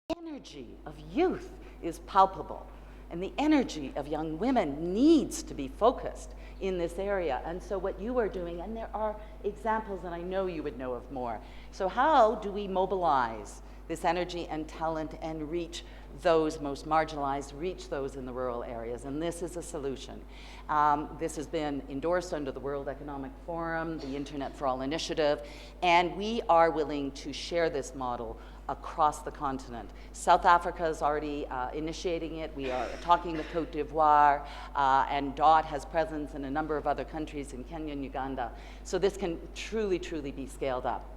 energy of youth is palpable, and the energy of young women needs to be focused in this area. And so what you are doing, and there are examples, and I know you would know of more. So how do we mobilize this energy and talent and reach those most marginalized, reach those in the rural areas? And this is a solution. This has been endorsed under the World Economic Forum, the Internet for All initiative, and we are willing to share this model across the continent. South Africa is already initiating it. We are talking with Cote d'Ivoire, and DOT has presence in a number of other countries in Kenya and Uganda. So this can truly, truly be scaled up.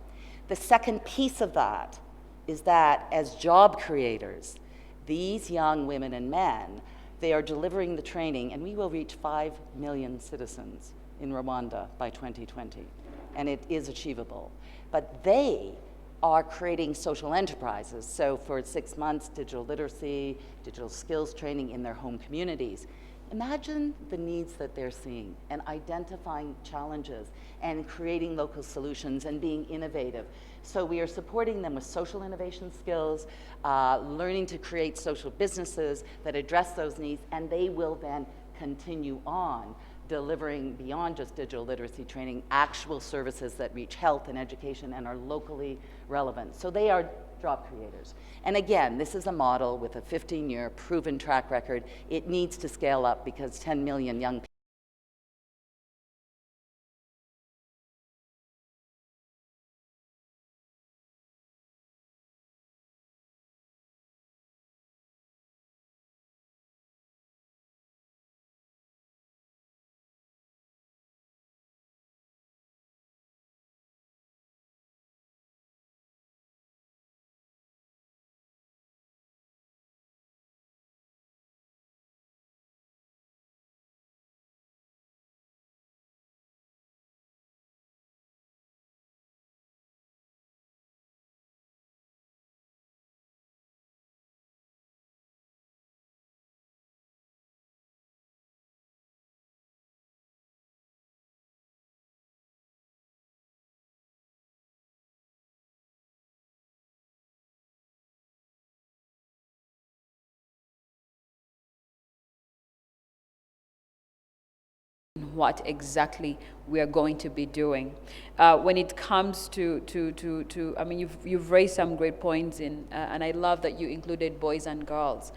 The second piece of that is that as job creators, these young women and men, they are delivering the training, and we will reach 5 million citizens in Rwanda by 2020, and it is achievable. But they are creating social enterprises. So for 6 months, digital literacy, digital skills training in their home communities. Imagine the needs that they're seeing and identifying challenges and creating local solutions and being innovative. So we are supporting them with social innovation skills, learning to create social businesses that address those needs, and they will then continue on delivering beyond just digital literacy training, actual services that reach health and education and are locally relevant. So they are job creators. And again, this is a model with a 15-year proven track record. It needs to scale up because 10 million young people what exactly we are going to be doing. When it comes to I mean, you've raised some great points and I love that you included boys and girls.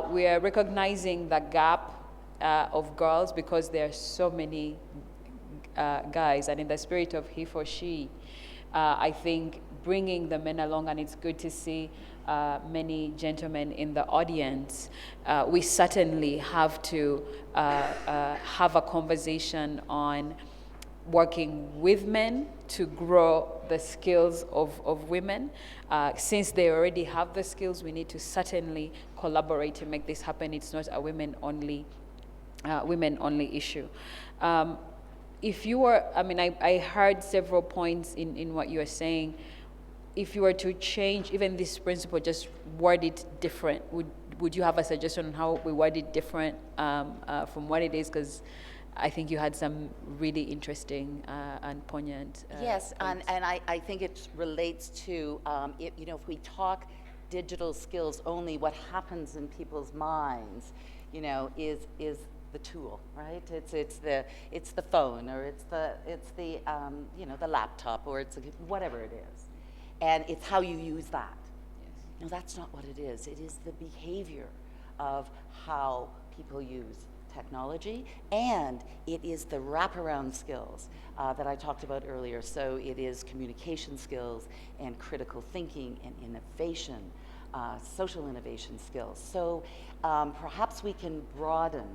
We are recognizing the gap of girls because there are so many guys, and in the spirit of he for she, I think bringing the men along, and it's good to see many gentlemen in the audience. We certainly have to have a conversation on working with men to grow the skills of women. Since they already have the skills, we need to certainly collaborate to make this happen. It's not a women-only issue. If you were, I mean, I heard several points in what you are saying. If you were to change even this principle, just word it different, would you have a suggestion on how we word it different from what it is? Because I think you had some really interesting and poignant yes, and I think it relates to, you know, if we talk digital skills only, what happens in people's minds, you know, is the tool, right? It's the phone, or it's the you know, the laptop, or it's whatever it is, and it's how you use that. Yes. No, that's not what it is. It is the behavior of how people use technology, and it is the wraparound skills that I talked about earlier. So it is communication skills and critical thinking and innovation, social innovation skills. So perhaps we can broaden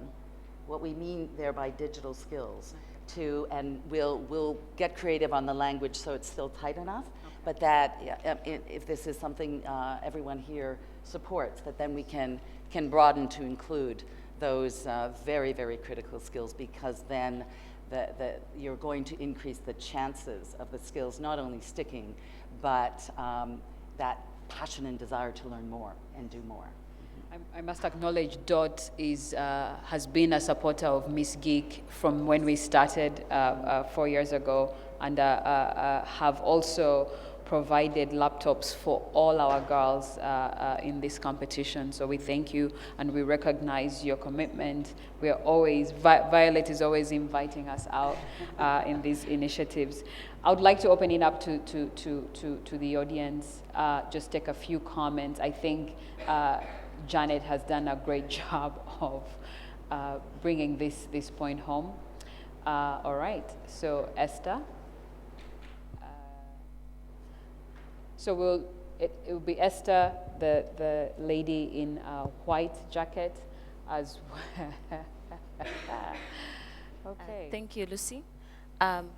what we mean there by digital skills to, and we'll get creative on the language so it's still tight enough, but that if this is something everyone here supports, that then we can broaden to include those very, very critical skills, because then you're going to increase the chances of the skills not only sticking, but that passion and desire to learn more and do more. I must acknowledge Dot has been a supporter of Miss Geek from when we started 4 years ago, and have also provided laptops for all our girls in this competition. So we thank you and we recognize your commitment. We are always, Violet is always inviting us out in these initiatives. I would like to open it up to the audience, just take a few comments. I think Janet has done a great job of bringing this point home. All right, so Esther. So it will be Esther, the lady in a white jacket, as well. Okay. Thank you, Lucy. I'm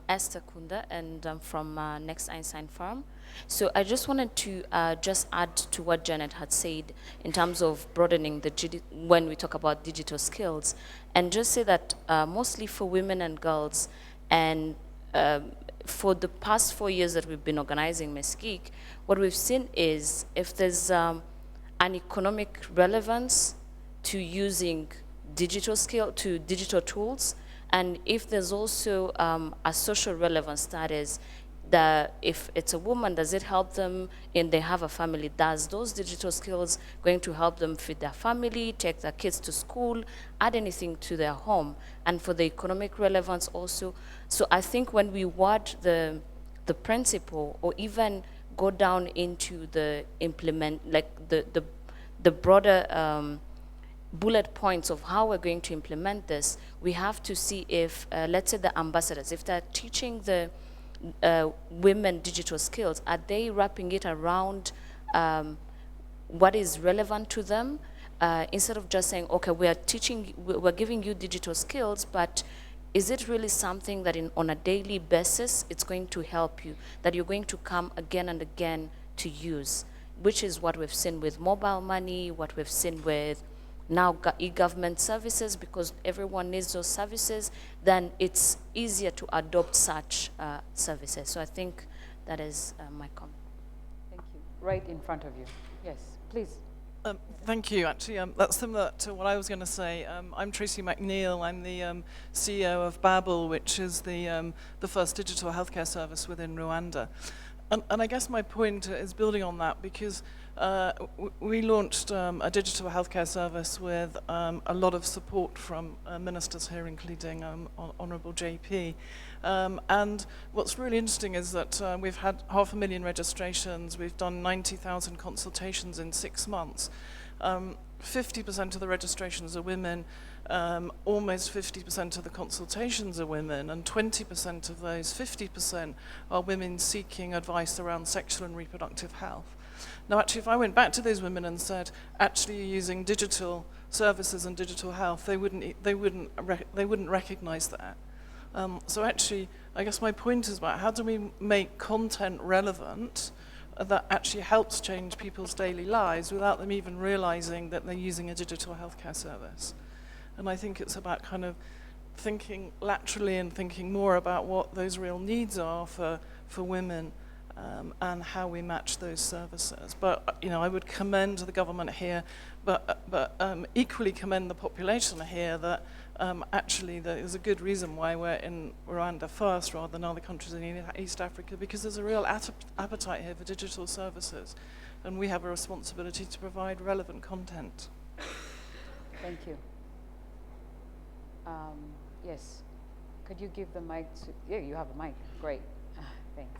Esther Kunda, and I'm from Next Einstein Farm. So I just wanted to just add to what Janet had said in terms of broadening when we talk about digital skills, and just say that mostly for women and girls, and for the past 4 years that we've been organizing Mesgeek, what we've seen is if there's an economic relevance to using digital tools, and if there's also a social relevance, that is, that if it's a woman, does it help them and they have a family? Does those digital skills going to help them feed their family, take their kids to school, add anything to their home? And for the economic relevance also. So I think when we word the principle, or even go down into the the broader bullet points of how we're going to implement this, we have to see if, let's say the ambassadors, if they're teaching the women digital skills, are they wrapping it around what is relevant to them, instead of just saying, okay, we're giving you digital skills, but is it really something that on a daily basis it's going to help you, that you're going to come again and again to use, which is what we've seen with mobile money, what we've seen with now e-government services, because everyone needs those services, then it's easier to adopt such services. So I think that is my comment. Thank you. Right in front of you. Yes, please. Thank you. Actually, that's similar to what I was going to say. I'm Tracy McNeil. I'm the CEO of Babel, which is the first digital healthcare service within Rwanda. And I guess my point is building on that, because we launched a digital healthcare service with a lot of support from ministers here, including Honourable JP. And what's really interesting is that we've had 500,000 registrations, we've done 90,000 consultations in 6 months. 50% of the registrations are women, almost 50% of the consultations are women, and 20% of those 50% are women seeking advice around sexual and reproductive health. Now, actually, if I went back to those women and said, actually, you're using digital services and digital health, they wouldn't recognize that. So actually, I guess my point is about how do we make content relevant that actually helps change people's daily lives without them even realizing that they're using a digital healthcare service. And I think it's about kind of thinking laterally and thinking more about what those real needs are for women, and how we match those services. But I would commend the government here, but equally commend the population here that actually there is a good reason why we're in Rwanda first rather than other countries in East Africa, because there's a real appetite here for digital services, and we have a responsibility to provide relevant content. Thank you. Yes, could you give the mic to, yeah, you have a mic, great, thanks.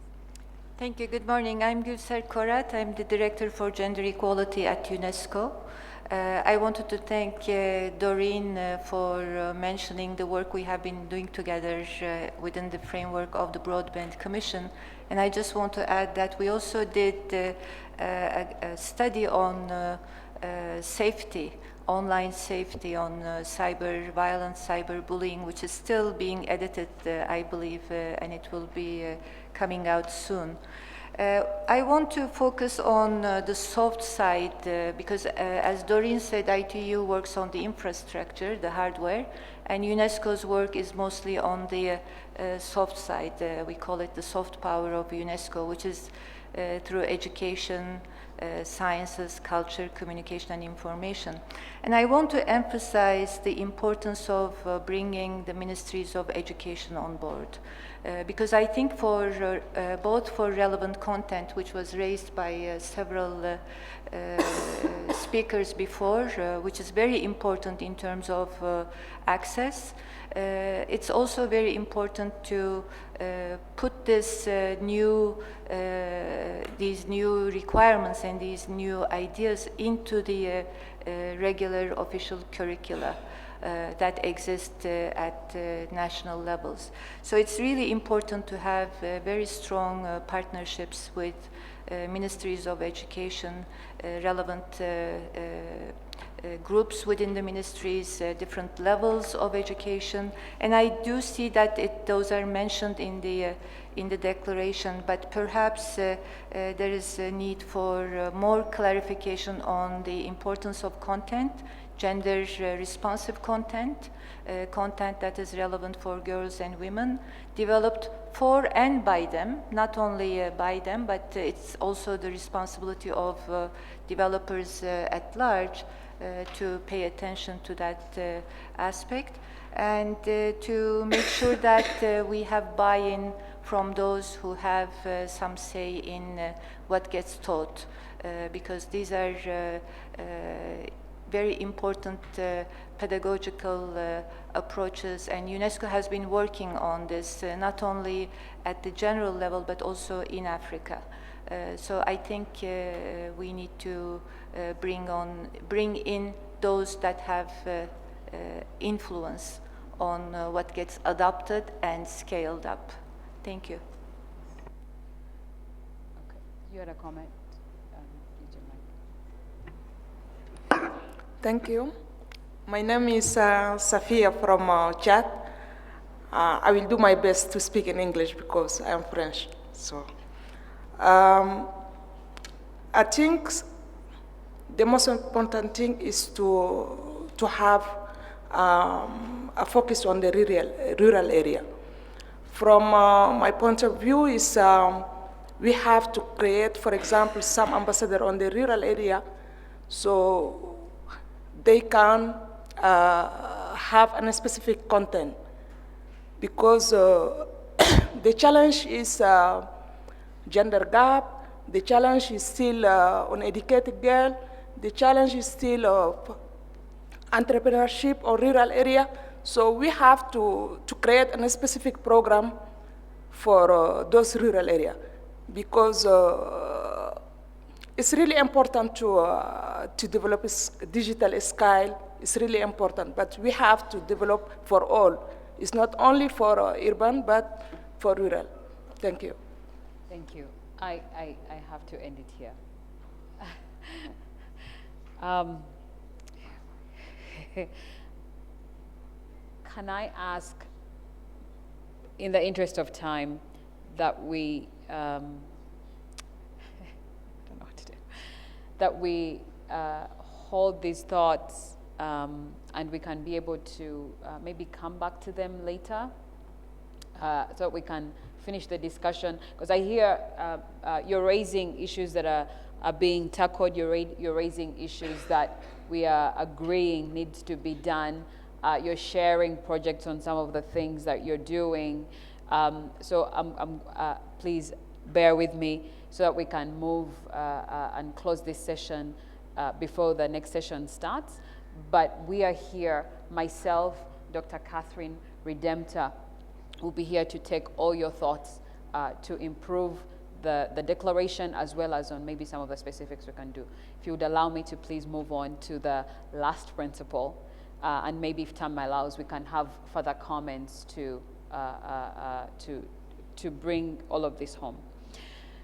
Thank you. Good morning. I'm Gülser Korat. I'm the Director for Gender Equality at UNESCO. I wanted to thank Doreen for mentioning the work we have been doing together within the framework of the Broadband Commission. And I just want to add that we also did a study on safety, online safety, on cyber violence, cyber bullying, which is still being edited, I believe, and it will be coming out soon. I want to focus on the soft side because, as Doreen said, ITU works on the infrastructure, the hardware, and UNESCO's work is mostly on the soft side. We call it the soft power of UNESCO, which is through education, sciences, culture, communication, and information. And I want to emphasize the importance of bringing the ministries of education on board. Because I think for both for relevant content, which was raised by several speakers before, which is very important in terms of access, it's also very important to put this these new requirements and these new ideas into the regular official curricula that exist at national levels. So it's really important to have very strong partnerships with ministries of education, relevant groups within the ministries, different levels of education, and I do see that those are mentioned in the declaration. But perhaps there is a need for more clarification on the importance of content, gender responsive content, content that is relevant for girls and women, developed for and by them, not only by them, but it's also the responsibility of developers at large to pay attention to that aspect, and to make sure that we have buy-in from those who have some say in what gets taught, because these are very important pedagogical approaches, and UNESCO has been working on this not only at the general level but also in Africa. So I think we need to bring in those that have influence on what gets adopted and scaled up. Thank you. Okay. You had a comment, DJ Mike. Thank you. My name is Safia from Chad. I will do my best to speak in English because I am French. So, I think the most important thing is to have a focus on the rural area. From my point of view is we have to create, for example, some ambassador on the rural area so they can have a specific content, because the challenge is gender gap, the challenge is still uneducated girl, the challenge is still of entrepreneurship or rural area. So we have to create a specific program for those rural area, because it's really important to develop a digital skill. It's really important, but we have to develop for all. It's not only for urban, but for rural. Thank you. Thank you. I have to end it here. Can I ask, in the interest of time, that we, I don't know what to do, that we hold these thoughts and we can be able to maybe come back to them later so that we can finish the discussion, because I hear you're raising issues that are being tackled, you're raising issues that we are agreeing needs to be done. You're sharing projects on some of the things that you're doing. So please bear with me so that we can move and close this session before the next session starts. But we are here, myself, Dr. Catherine Redemptor, will be here to take all your thoughts to improve the declaration, as well as on maybe some of the specifics we can do. If you would allow me to please move on to the last principle, and maybe if time allows, we can have further comments to bring all of this home.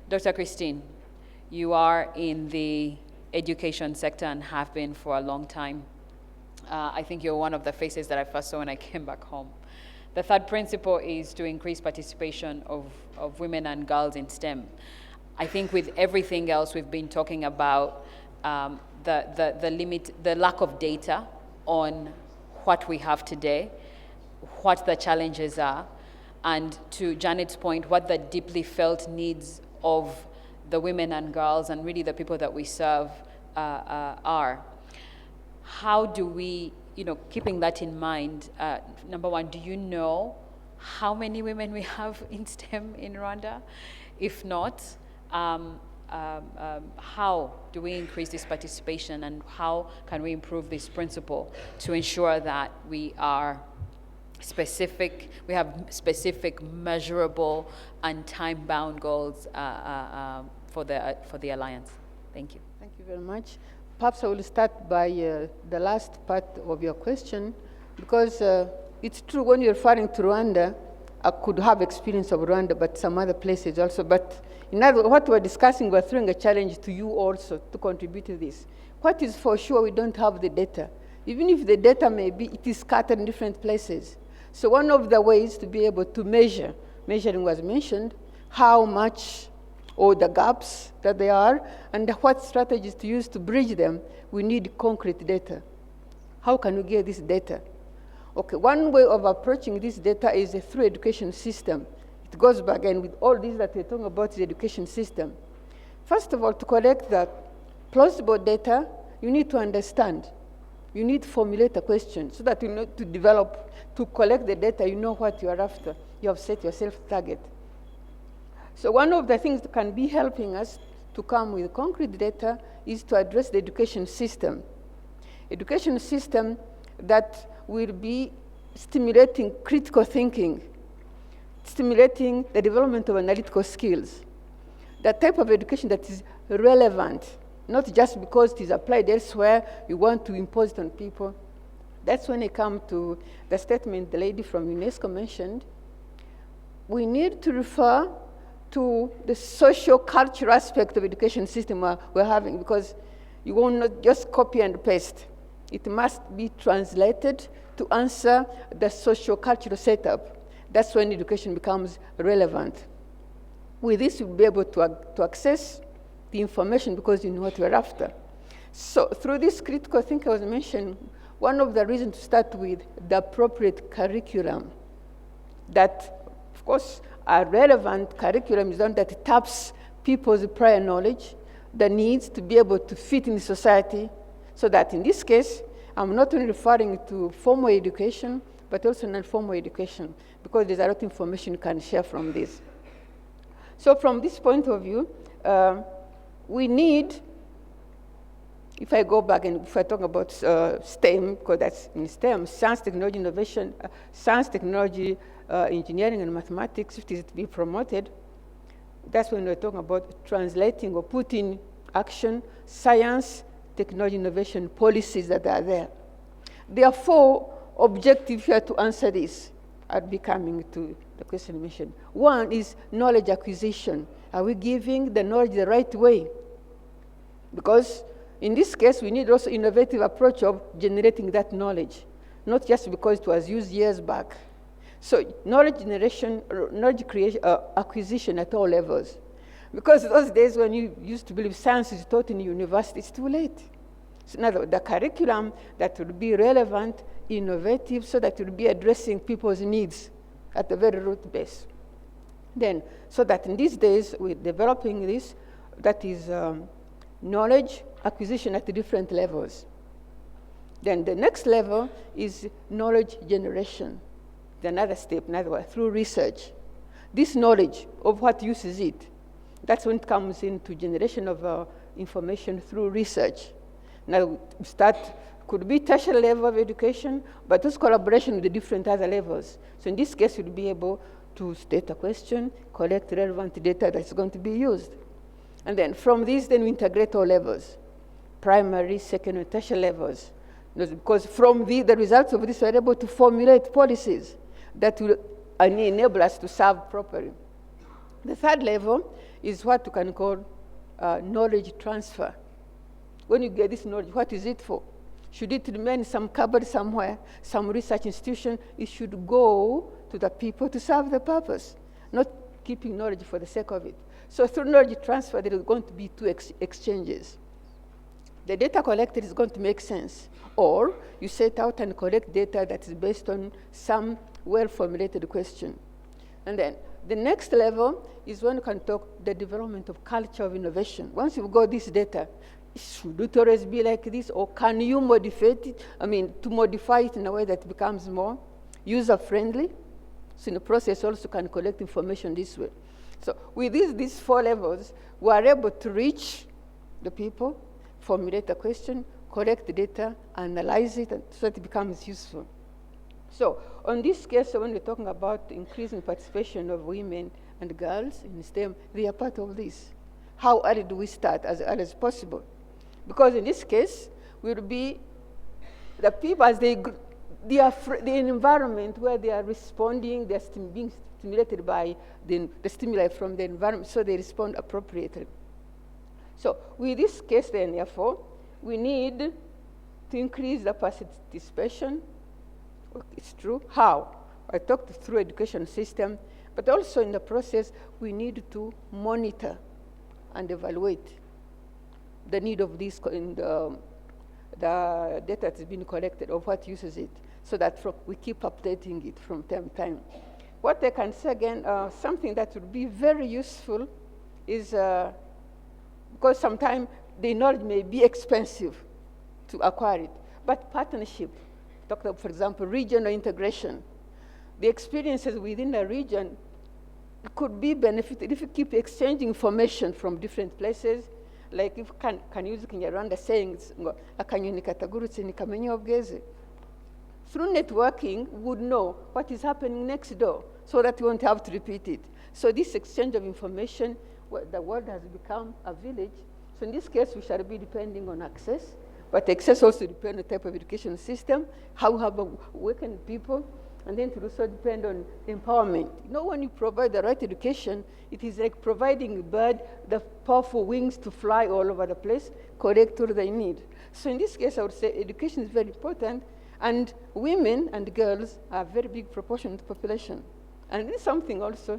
Dr. Christine, you are in the education sector and have been for a long time. I think you're one of the faces that I first saw when I came back home. The third principle is to increase participation of women and girls in STEM. I think with everything else we've been talking about, the lack of data on what we have today, what the challenges are, and to Janet's point, what the deeply felt needs of the women and girls and really the people that we serve are. How do we, keeping that in mind, number one, do you know how many women we have in STEM in Rwanda? If not, how do we increase this participation, and how can we improve this principle to ensure that we have specific, measurable, and time-bound goals for the Alliance? Thank you. Thank you very much. Perhaps I will start by the last part of your question, because it's true when you're referring to Rwanda, I could have experience of Rwanda, but some other places also. But in other words, what we're discussing, we're throwing a challenge to you also to contribute to this. What is for sure, we don't have the data. Even if the data may be, it is scattered in different places. So one of the ways to be able to measuring was mentioned, how much or the gaps that there are, and what strategies to use to bridge them. We need concrete data. How can we get this data? Okay, one way of approaching this data is through education system. It goes back, and with all this that we're talking about the education system. First of all, to collect that plausible data, you need to understand. You need to formulate a question so that you know to develop, to collect the data, you know what you are after. You have set yourself a target. So one of the things that can be helping us to come with concrete data is to address the education system. Education system that will be stimulating critical thinking, stimulating the development of analytical skills. That type of education that is relevant, not just because it is applied elsewhere, you want to impose it on people. That's when I come to the statement the lady from UNESCO mentioned. We need to refer to the socio-cultural aspect of education system we're having, because you will not just copy and paste. It must be translated to answer the socio-cultural setup. That's when education becomes relevant. With this, you'll be able to access the information because you know what you're after. So through this critical thinking I was mentioning, one of the reasons to start with the appropriate curriculum that, of course, a relevant curriculum is one that taps people's prior knowledge, the needs to be able to fit in society, so that in this case, I'm not only referring to formal education, but also non-formal education, because there's a lot of information you can share from this. So from this point of view, we need, if I go back and if I talk about STEM, because that's in STEM, science, technology, innovation, science, technology, engineering, and mathematics, if it is to be promoted, that's when we're talking about translating or putting in action science, technology, innovation policies that are there. There are 4 objectives here to answer this. I'll be coming to the question mentioned. One is knowledge acquisition. Are we giving the knowledge the right way? Because in this case, we need also innovative approach of generating that knowledge, not just because it was used years back. So knowledge generation, knowledge creation, acquisition at all levels. Because those days when you used to believe science is taught in university, it's too late. So in other words, the curriculum that will be relevant, innovative, so that it will be addressing people's needs at the very root base. Then, so that in these days, we're developing this, that is knowledge acquisition at the different levels. Then the next level is knowledge generation. Another step, in other words, through research. This knowledge of what use is it, that's when it comes into generation of information through research. Now, could be tertiary level of education, but this collaboration with the different other levels. So in this case, you'll be able to state a question, collect relevant data that's going to be used. And then from this, then we integrate all levels, primary, secondary, tertiary levels. Because from the results of this, we're able to formulate policies that will enable us to serve properly. The third level is what you can call knowledge transfer. When you get this knowledge, what is it for? Should it remain in some cupboard somewhere, some research institution? It should go to the people to serve the purpose, not keeping knowledge for the sake of it. So through knowledge transfer, there is going to be 2 exchanges. The data collected is going to make sense. Or you set out and collect data that is based on some well-formulated question. And then the next level is when you can talk the development of culture of innovation. Once you've got this data, should it always be like this, or can you modify it? To modify it in a way that becomes more user-friendly. So in the process, also can collect information this way. So with these 4 levels, we are able to reach the people, formulate a question, collect the data, analyze it, and so it becomes useful. So on this case, when we're talking about increasing participation of women and girls in STEM, they are part of this. How early do we start? As early as possible. Because in this case, will be the people as they are the environment where they are responding, they're being stimulated by the stimuli from the environment, so they respond appropriately. So with this case then, therefore, we need to increase the participation. It's true. How? I talked through education system, but also in the process, we need to monitor and evaluate the need of this in the data that's been collected, of what uses it, so that we keep updating it from time to time. What I can say again, something that would be very useful is, because sometimes the knowledge may be expensive to acquire it, but partnership, talk about, for example, regional integration. The experiences within a region could be benefited if you keep exchanging information from different places. Like if can use Kinyarwanda sayings, akanyoni katagurutse nikamenya ubweze. Through networking, we would know what is happening next door, so that we won't have to repeat it. So this exchange of information, the world has become a village. So in this case, we shall be depending on access, but access also depends on the type of education system, how we have awakened people, and then to also depend on empowerment. When you provide the right education, it is like providing a bird the powerful wings to fly all over the place, correct all they need. So in this case, I would say education is very important, and women and girls are a very big proportion of the population. And this is something also,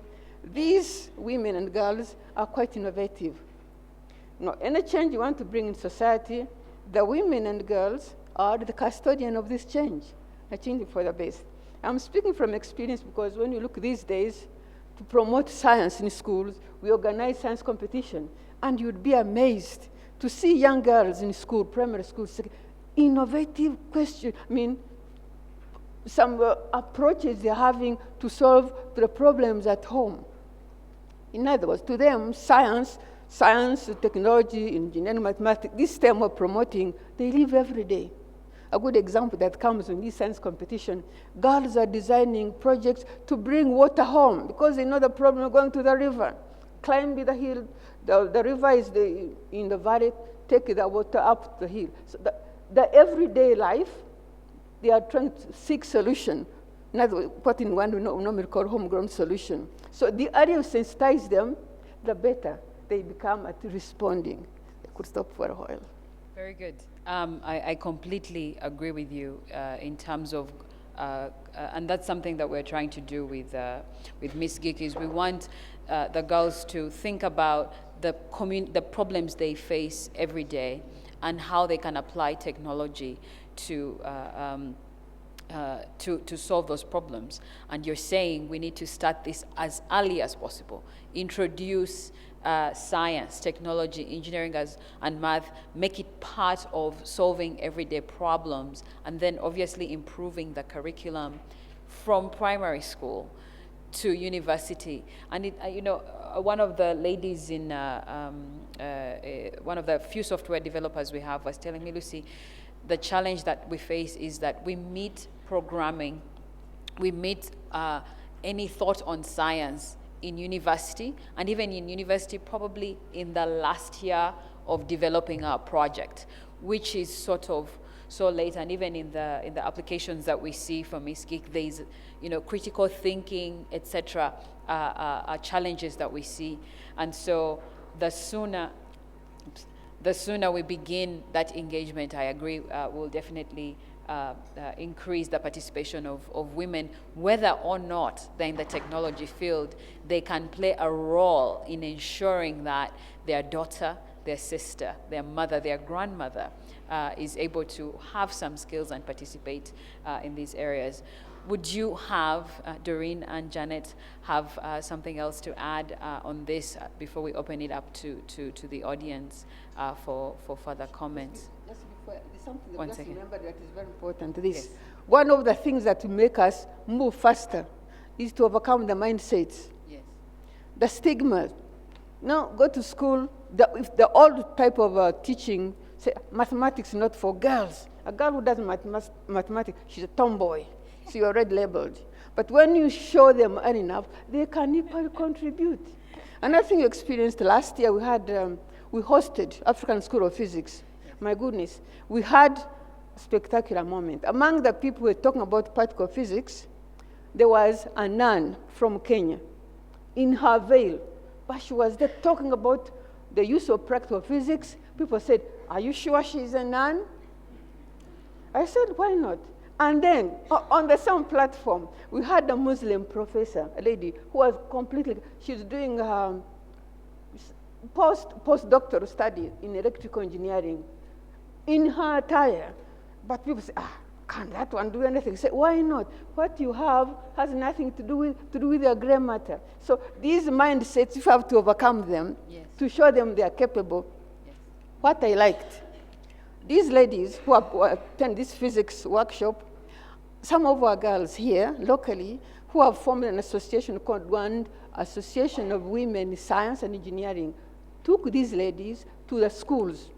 these women and girls are quite innovative. Any change you want to bring in society, the women and girls are the custodian of this change, a change for the best. I'm speaking from experience because when you look these days, to promote science in schools, we organize science competition, and you'd be amazed to see young girls in school, primary school, innovative questions. Some approaches they're having to solve the problems at home. In other words, to them, science, technology, engineering, mathematics, this STEM we're promoting, they live every day. A good example that comes in this science competition, girls are designing projects to bring water home because they know the problem of going to the river. Climb the hill, the river is in the valley, take the water up the hill. So the everyday life, they are trying to seek solution. In other words, what in one we normally call homegrown solution. So the earlier you sensitize them, the better they become at responding. They could stop for a while. Very good. I completely agree with you in terms of, and that's something that we're trying to do with Miss Geek, is we want the girls to think about the problems they face every day and how they can apply technology to solve those problems. And you're saying we need to start this as early as possible. Introduce science, technology, engineering and math, make it part of solving everyday problems, and then obviously improving the curriculum from primary school to university. And one of the ladies in one of the few software developers we have was telling me, Lucy, the challenge that we face is that we meet programming, we meet any thought on science in university, and even in university probably in the last year of developing our project, which is sort of so late. And even in the applications that we see from Miss Geek, there's critical thinking, etc. Are challenges that we see. And so the sooner we begin that engagement, I agree, will definitely increase the participation of women, whether or not they're in the technology field. They can play a role in ensuring that their daughter, their sister, their mother, their grandmother is able to have some skills and participate in these areas. Would you have, Doreen and Janet, have something else to add on this before we open it up to the audience for further comments? Just before, there's something that One just second. remember that is very important. This, Yes. one of the things that will make us move faster is to overcome the mindsets, Yes. the stigma. Now, go to school, if the old type of teaching, say mathematics not for girls. A girl who does mathematics, she's a tomboy. So you're already labeled. But when you show them early enough, they can equally contribute. Another thing you experienced last year, we hosted African School of Physics. My goodness, we had a spectacular moment. Among the people who were talking about particle physics, there was a nun from Kenya in her veil, but she was there talking about the use of practical physics. People said, "Are you sure she's a nun?" I said, "Why not?" And then on the same platform, we had a Muslim professor, a lady who was she's doing postdoctoral study in electrical engineering in her attire. But people say, can that one do anything? Say, why not? What you have has nothing to do with your gray matter. So these mindsets, you have to overcome them, Yes. to show them they are capable. Yes. What I liked, these ladies who attend this physics workshop, some of our girls here locally who have formed an association called One Association of Women in Science and Engineering, took these ladies to the schools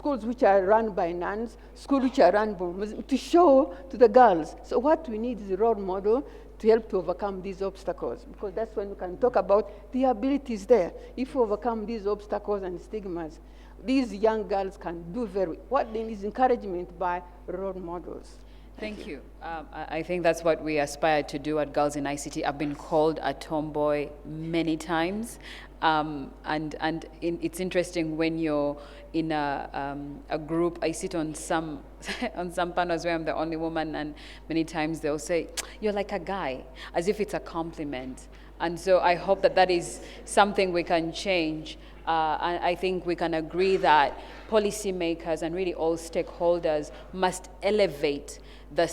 which are run by nuns, schools which are run by Muslims, to show to the girls. So what we need is a role model to help to overcome these obstacles, because that's when we can talk about the abilities there. If we overcome these obstacles and stigmas, these young girls can do what they need is encouragement by role models. Thank you. I think that's what we aspire to do at Girls in ICT. I've been called a tomboy many times, it's interesting when you're in a group. I sit on some on some panels where I'm the only woman, and many times they'll say, "You're like a guy," as if it's a compliment. And so I hope that is something we can change. I think we can agree that policymakers and really all stakeholders must elevate the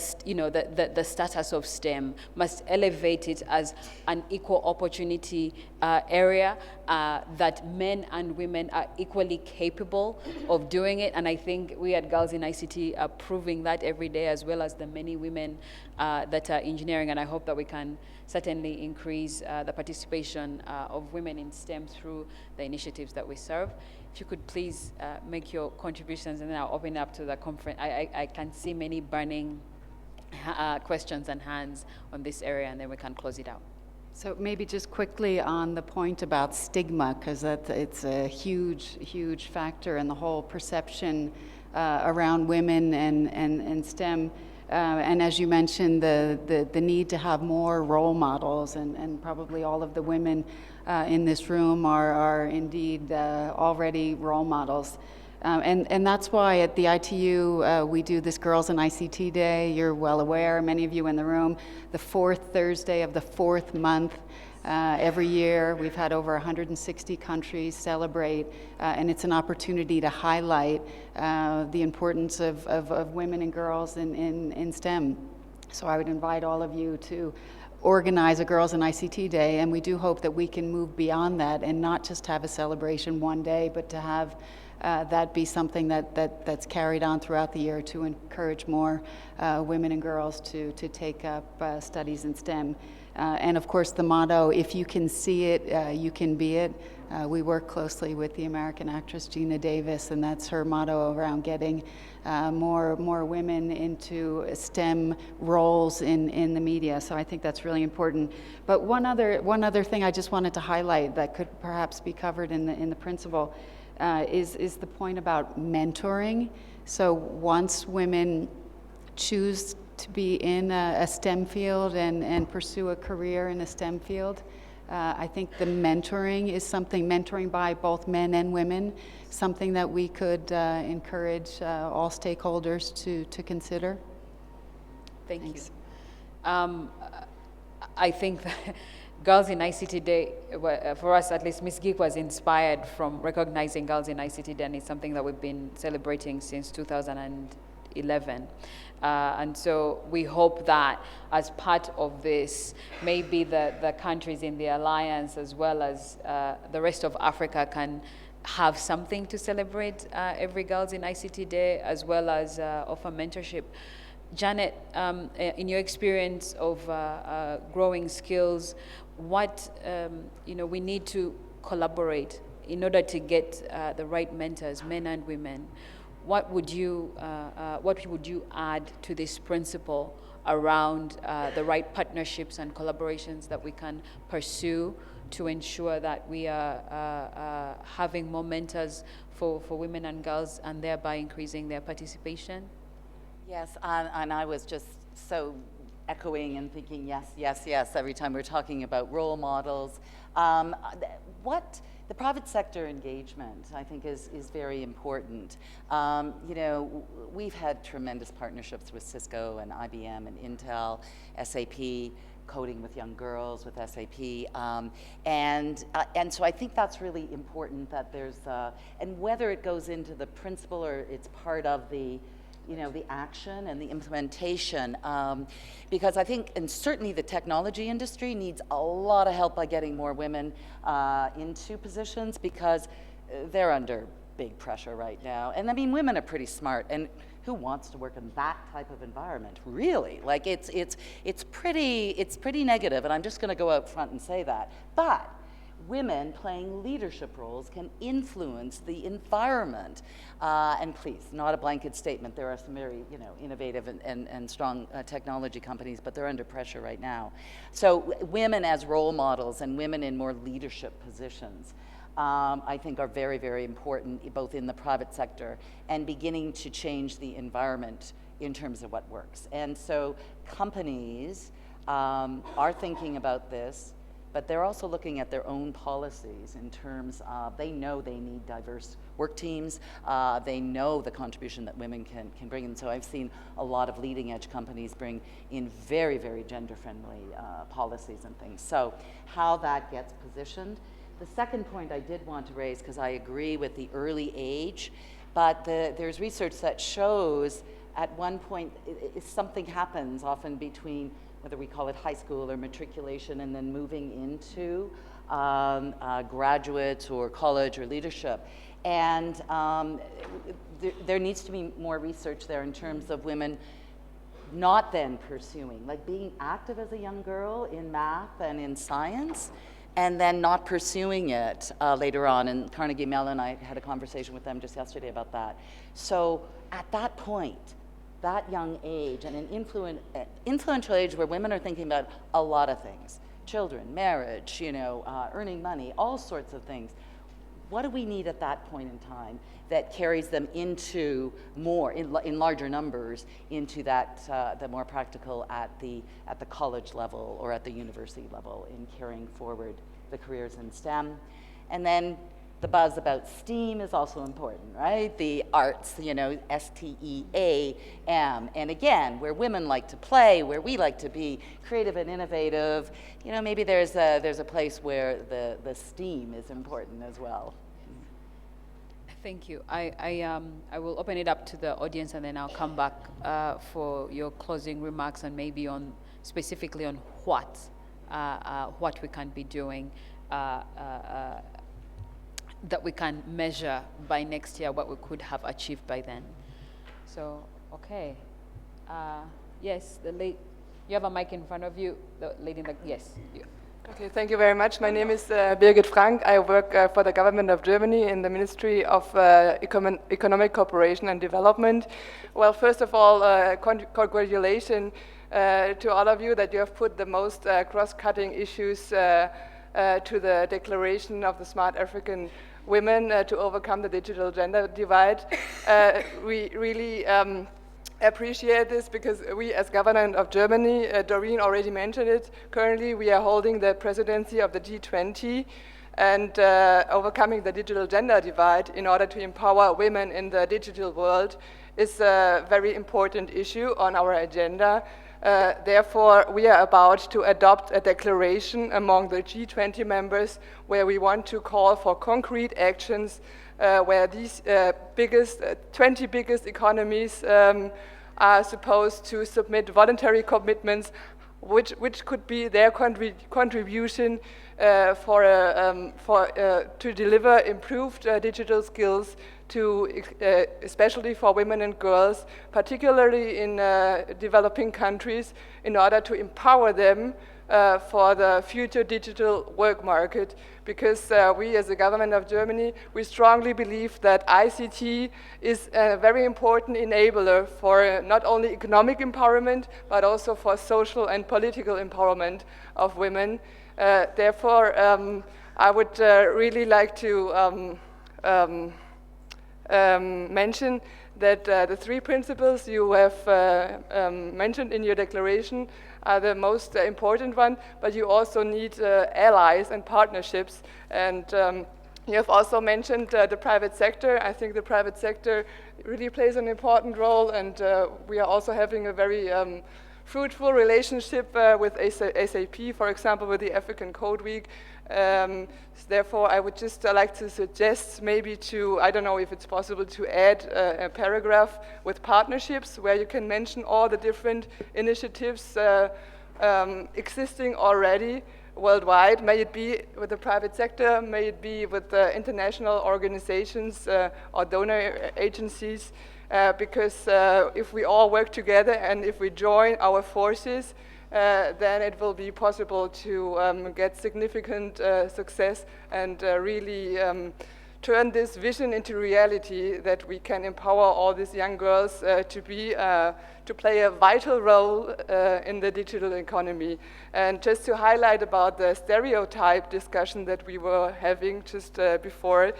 status of STEM, must elevate it as an equal opportunity area, that men and women are equally capable of doing it. And I think we at Girls in ICT are proving that every day, as well as the many women that are engineering. And I hope that we can certainly increase the participation of women in STEM through the initiatives that we serve. If you could please make your contributions, and then I'll open it up to the conference. I can see many burning questions and hands on this area, and then we can close it out. So maybe just quickly on the point about stigma, because it's a huge factor in the whole perception around women and STEM. And as you mentioned, the need to have more role models, and probably all of the women in this room are indeed already role models. And that's why at the ITU we do this Girls in ICT Day. You're well aware, many of you in the room, the fourth Thursday of the fourth month. Every year we've had over 160 countries celebrate, and it's an opportunity to highlight the importance of women and girls in STEM. So I would invite all of you to organize a Girls in ICT Day, and we do hope that we can move beyond that and not just have a celebration one day, but to have that be something that's carried on throughout the year to encourage more women and girls to take up studies in STEM. And of course the motto, if you can see it, you can be it. We work closely with the American actress Gina Davis, and that's her motto around getting more women into STEM roles in the media. So I think that's really important. But one other thing I just wanted to highlight that could perhaps be covered in the principle is the point about mentoring. So once women choose to be in a STEM field and pursue a career in a STEM field, I think the mentoring by both men and women, something that we could encourage all stakeholders to consider. Thanks. I think that Girls in ICT Day, for us at least, Ms. Geek was inspired from recognizing Girls in ICT Day, and it's something that we've been celebrating since 2011. And so we hope that as part of this, maybe the countries in the alliance as well as the rest of Africa can have something to celebrate every Girls in ICT Day, as well as offer mentorship. Janet, in your experience of growing skills, what we need to collaborate in order to get the right mentors, men and women. What would you add to this principle around the right partnerships and collaborations that we can pursue to ensure that we are having more mentors for women and girls, and thereby increasing their participation? Yes, and I was just so echoing and thinking yes, yes, yes, every time we're talking about role models. What the private sector engagement, I think, is very important. We've had tremendous partnerships with Cisco and IBM and Intel, SAP, coding with young girls with SAP, and so I think that's really important, that there's, and whether it goes into the principle or it's part of the action and the implementation, because I think, and certainly the technology industry needs a lot of help by getting more women into positions, because they're under big pressure right now. And I mean, women are pretty smart, and who wants to work in that type of environment, really? Like, it's pretty negative, and I'm just gonna go out front and say that. But women playing leadership roles can influence the environment. And please, not a blanket statement. There are some very innovative and strong technology companies, but they're under pressure right now. So women as role models and women in more leadership positions, I think, are very, very important, both in the private sector and beginning to change the environment in terms of what works. And so companies are thinking about this, but they're also looking at their own policies in terms of, they know they need diverse work teams, they know the contribution that women can bring, and so I've seen a lot of leading edge companies bring in very, very gender-friendly policies and things. So how that gets positioned. The second point I did want to raise, because I agree with the early age, but there's research that shows at one point something happens often between, whether we call it high school or matriculation, and then moving into graduate or college or leadership. And there needs to be more research there in terms of women not then pursuing, like being active as a young girl in math and in science, and then not pursuing it later on. And Carnegie Mellon, I had a conversation with them just yesterday about that. So at that point, that young age, and an influential age where women are thinking about a lot of things, children, marriage, earning money, all sorts of things. What do we need at that point in time that carries them into more, in larger numbers, into that, the more practical at the college level or at the university level in carrying forward the careers in STEM? And then the buzz about STEAM is also important, right? The arts, STEAM. And again, where women like to play, where we like to be creative and innovative, maybe there's a place where the STEAM is important as well. Thank you. I will open it up to the audience, and then I'll come back for your closing remarks, and maybe specifically on what we can be doing that we can measure by next year, what we could have achieved by then. So, okay. Yes, you have a mic in front of you. The lady in the, yes. You. Okay, thank you very much. My name is Birgit Frank. I work for the government of Germany in the Ministry of Economic Cooperation and Development. Well, first of all, congratulations to all of you that you have put the most cross-cutting issues to the Declaration of the Smart African Women to overcome the digital gender divide. We really appreciate this, because we, as government of Germany, Doreen already mentioned it, currently we are holding the presidency of the G20, and overcoming the digital gender divide in order to empower women in the digital world is a very important issue on our agenda. Therefore, we are about to adopt a declaration among the G20 members where we want to call for concrete actions where these 20 biggest economies are supposed to submit voluntary commitments, which could be their contribution to deliver improved digital skills to especially for women and girls, particularly in developing countries, in order to empower them for the future digital work market. Because we as the government of Germany, we strongly believe that ICT is a very important enabler for not only economic empowerment, but also for social and political empowerment of women. Therefore, I would really like to mention that the 3 principles you have mentioned in your declaration are the most important one, but you also need allies and partnerships. And you have also mentioned the private sector. I think the private sector really plays an important role, and we are also having a very fruitful relationship with SAP, for example, with the African Code Week. Therefore, I would just like to suggest maybe to, I don't know if it's possible to add a paragraph with partnerships where you can mention all the different initiatives existing already worldwide. May it be with the private sector, may it be with international organizations or donor agencies, because if we all work together and if we join our forces, then it will be possible to get significant success and really turn this vision into reality, that we can empower all these young girls to play a vital role in the digital economy. And just to highlight about the stereotype discussion that we were having just before,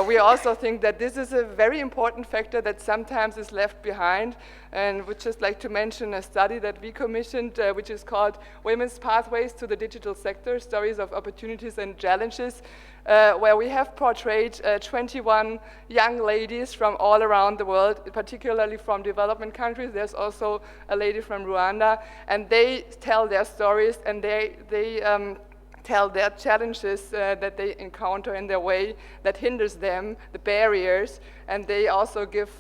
we also think that this is a very important factor that sometimes is left behind. And would just like to mention a study that we commissioned, which is called Women's Pathways to the Digital Sector, Stories of Opportunities and Challenges, where we have portrayed 21 young ladies from all around the world, particularly from development countries. There's also a lady from Rwanda, and they tell their stories, and they tell their challenges that they encounter in their way that hinders them, the barriers, and they also give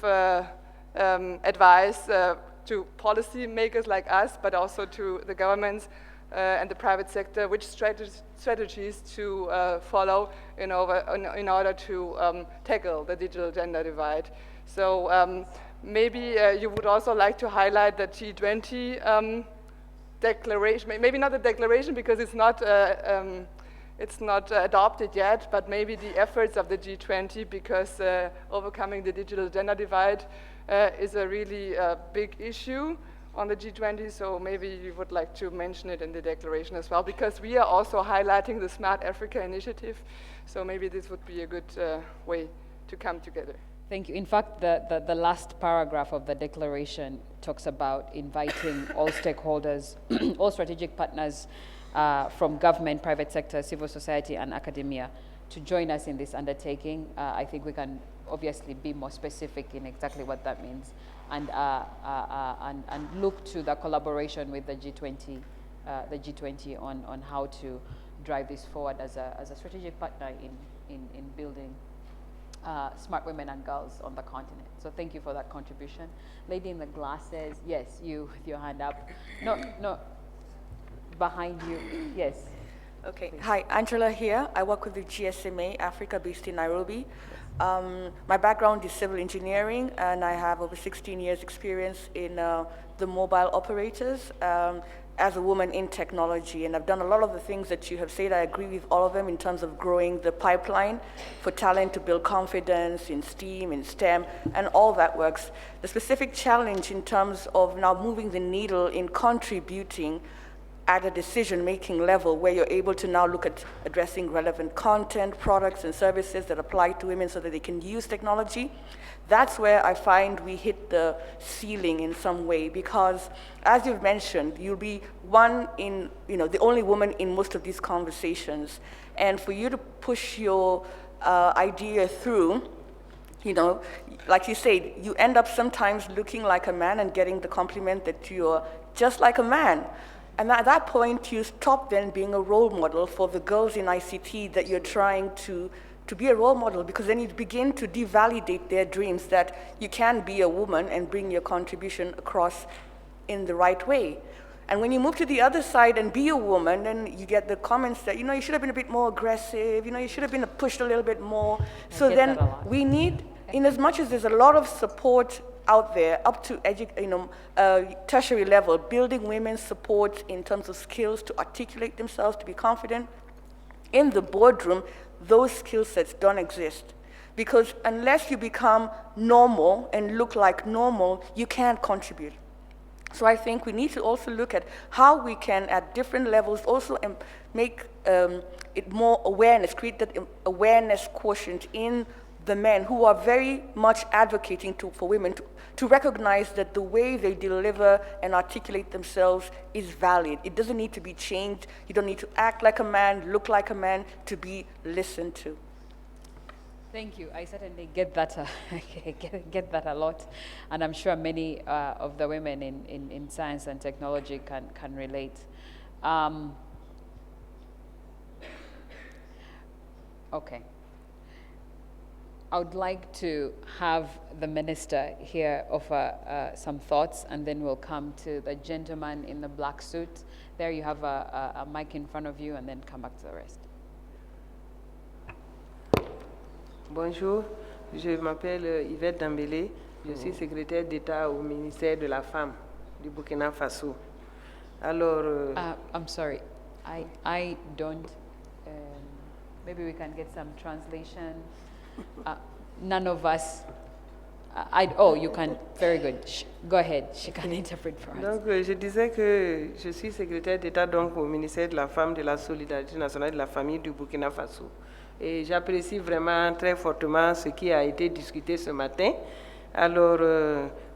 advice to policy makers like us, but also to the governments and the private sector, which strategies to follow in order to tackle the digital gender divide. So maybe you would also like to highlight the G20 declaration, maybe not a declaration because it's not adopted yet, but maybe the efforts of the G20, because overcoming the digital gender divide is a really big issue on the G20, so maybe you would like to mention it in the declaration as well, because we are also highlighting the Smart Africa initiative, so maybe this would be a good way to come together. Thank you. In fact, the last paragraph of the declaration talks about inviting all stakeholders, all strategic partners from government, private sector, civil society, and academia to join us in this undertaking. I think we can obviously be more specific in exactly what that means, and look to the collaboration with the G20 on how to drive this forward as a strategic partner in building smart women and girls on the continent. So thank you for that contribution. Lady in the glasses, yes, you with your hand up. No, behind you, yes. Okay, please. Hi, Angela here. I work with the GSMA Africa based in Nairobi. My background is civil engineering, and I have over 16 years experience in the mobile operators as a woman in technology. And I've done a lot of the things that you have said. I agree with all of them in terms of growing the pipeline for talent to build confidence in STEAM, in STEM, and all that works. The specific challenge in terms of now moving the needle in contributing at a decision-making level where you're able to now look at addressing relevant content, products, and services that apply to women so that they can use technology. That's where I find we hit the ceiling in some way, because as you've mentioned, you'll be the only woman in most of these conversations. And for you to push your idea through, like you said, you end up sometimes looking like a man and getting the compliment that you're just like a man. And at that point, you stop then being a role model for the girls in ICT that you're trying to to be a role model, because then you begin to devalidate their dreams that you can be a woman and bring your contribution across in the right way. And when you move to the other side and be a woman, then you get the comments that, you should have been a bit more aggressive, you should have been pushed a little bit more. So then we need, in as much as there's a lot of support out there up to tertiary level, building women's support in terms of skills to articulate themselves, to be confident, in the boardroom, those skill sets don't exist. Because unless you become normal and look like normal, you can't contribute. So I think we need to also look at how we can, at different levels, also make it more awareness, create that awareness quotient in the men who are very much advocating for women to recognize that the way they deliver and articulate themselves is valid. It doesn't need to be changed. You don't need to act like a man, look like a man to be listened to. Thank you. I certainly get that, get that a lot, and I'm sure many of the women in science and technology can relate. Okay. I would like to have the minister here offer some thoughts, and then we'll come to the gentleman in the black suit. There you have a mic in front of you, and then come back to the rest. Bonjour, je m'appelle Yvette Dambélé, je suis secrétaire d'État au ministère de la Femme du Burkina Faso. Alors, I'm sorry, I don't, maybe we can get some translation. None of us, oh, you can, very good. Go ahead, she can interpret for us. Donc, je disais que je suis secrétaire d'État donc au ministère de la Femme, de la Solidarité nationale et de la Famille du Burkina Faso. Et j'apprécie vraiment très fortement ce qui a été discuté ce matin. Alors,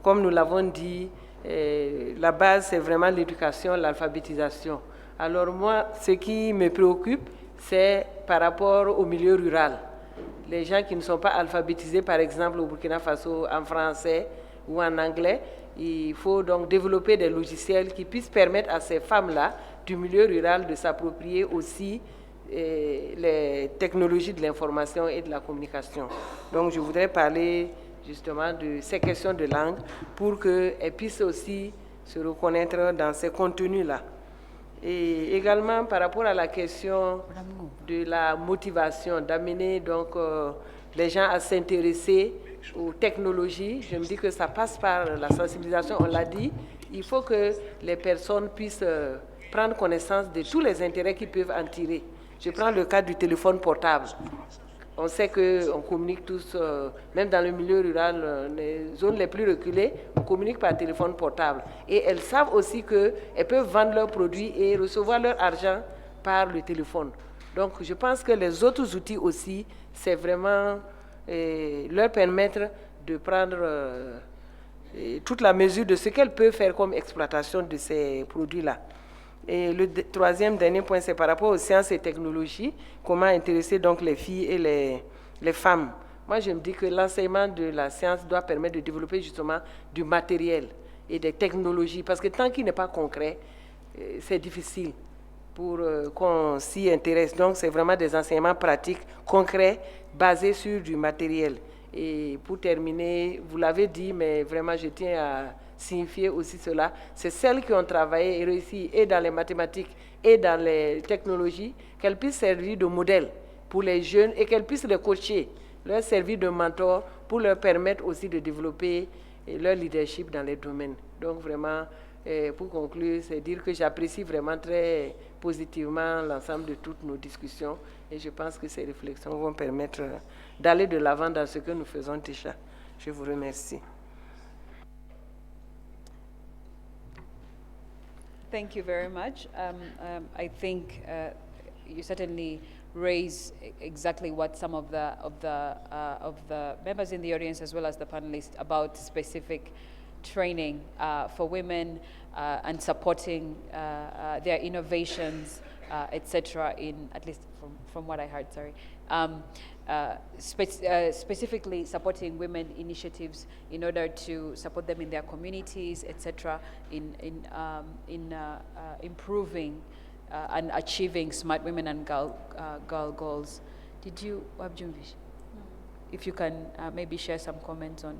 comme nous l'avons dit, la base, c'est vraiment l'éducation, l'alphabétisation. Alors moi, ce qui me préoccupe, c'est par rapport au milieu rural. Les gens qui ne sont pas alphabétisés, par exemple au Burkina Faso, en français ou en anglais, il faut donc développer des logiciels qui puissent permettre à ces femmes-là du milieu rural de s'approprier aussi les technologies de l'information et de la communication. Donc je voudrais parler justement de ces questions de langue pour qu'elles puissent aussi se reconnaître dans ces contenus-là. Et également par rapport à la question de la motivation, d'amener donc les gens à s'intéresser aux technologies, je me dis que ça passe par la sensibilisation, on l'a dit, il faut que les personnes puissent prendre connaissance de tous les intérêts qu'ils peuvent en tirer. Je prends le cas du téléphone portable. On sait qu'on communique tous, même dans le milieu rural, les zones les plus reculées, on communique par téléphone portable. Et elles savent aussi qu'elles peuvent vendre leurs produits et recevoir leur argent par le téléphone. Donc je pense que les autres outils aussi, c'est vraiment leur permettre de prendre toute la mesure de ce qu'elles peuvent faire comme exploitation de ces produits-là. Et le troisième, dernier point, c'est par rapport aux sciences et technologies, comment intéresser donc les filles et les femmes. Moi, je me dis que l'enseignement de la science doit permettre de développer justement du matériel et des technologies, parce que tant qu'il n'est pas concret, c'est difficile pour qu'on s'y intéresse. Donc, c'est vraiment des enseignements pratiques, concrets, basés sur du matériel. Et pour terminer, vous l'avez dit, mais vraiment, je tiens à signifier aussi cela, c'est celles qui ont travaillé et réussi et dans les mathématiques et dans les technologies, qu'elles puissent servir de modèle pour les jeunes et qu'elles puissent les coacher, leur servir de mentor pour leur permettre aussi de développer leur leadership dans les domaines. Donc vraiment, pour conclure, c'est dire que j'apprécie vraiment très positivement l'ensemble de toutes nos discussions et je pense que ces réflexions vont permettre d'aller de l'avant dans ce que nous faisons déjà. Je vous remercie. Thank you very much. I think you certainly raise exactly what some of the members in the audience as well as the panelists about specific training for women and supporting their innovations, etc. In at least from what I heard. Sorry. Specifically supporting women initiatives in order to support them in their communities, etc., in improving and achieving smart women and girl goals Did you, Wabjumvish? If you can maybe share some comments on.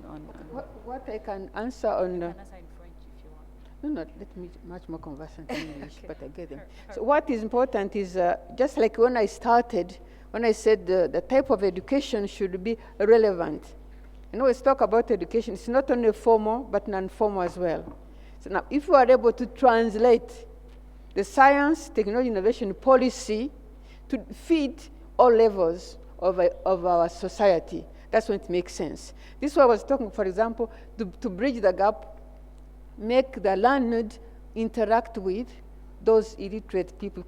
What I can answer on. You can answer in French if you want. No, let me much more conversant in English, but I get them. So what is important is, just like when I started, when I said the type of education should be relevant. You know, let's talk about education. It's not only formal, but non-formal as well. So now, if we are able to translate the science, technology, innovation policy to feed all levels of our society, that's when it makes sense. This is why I was talking, for example, to bridge the gap, make the learned interact with those illiterate people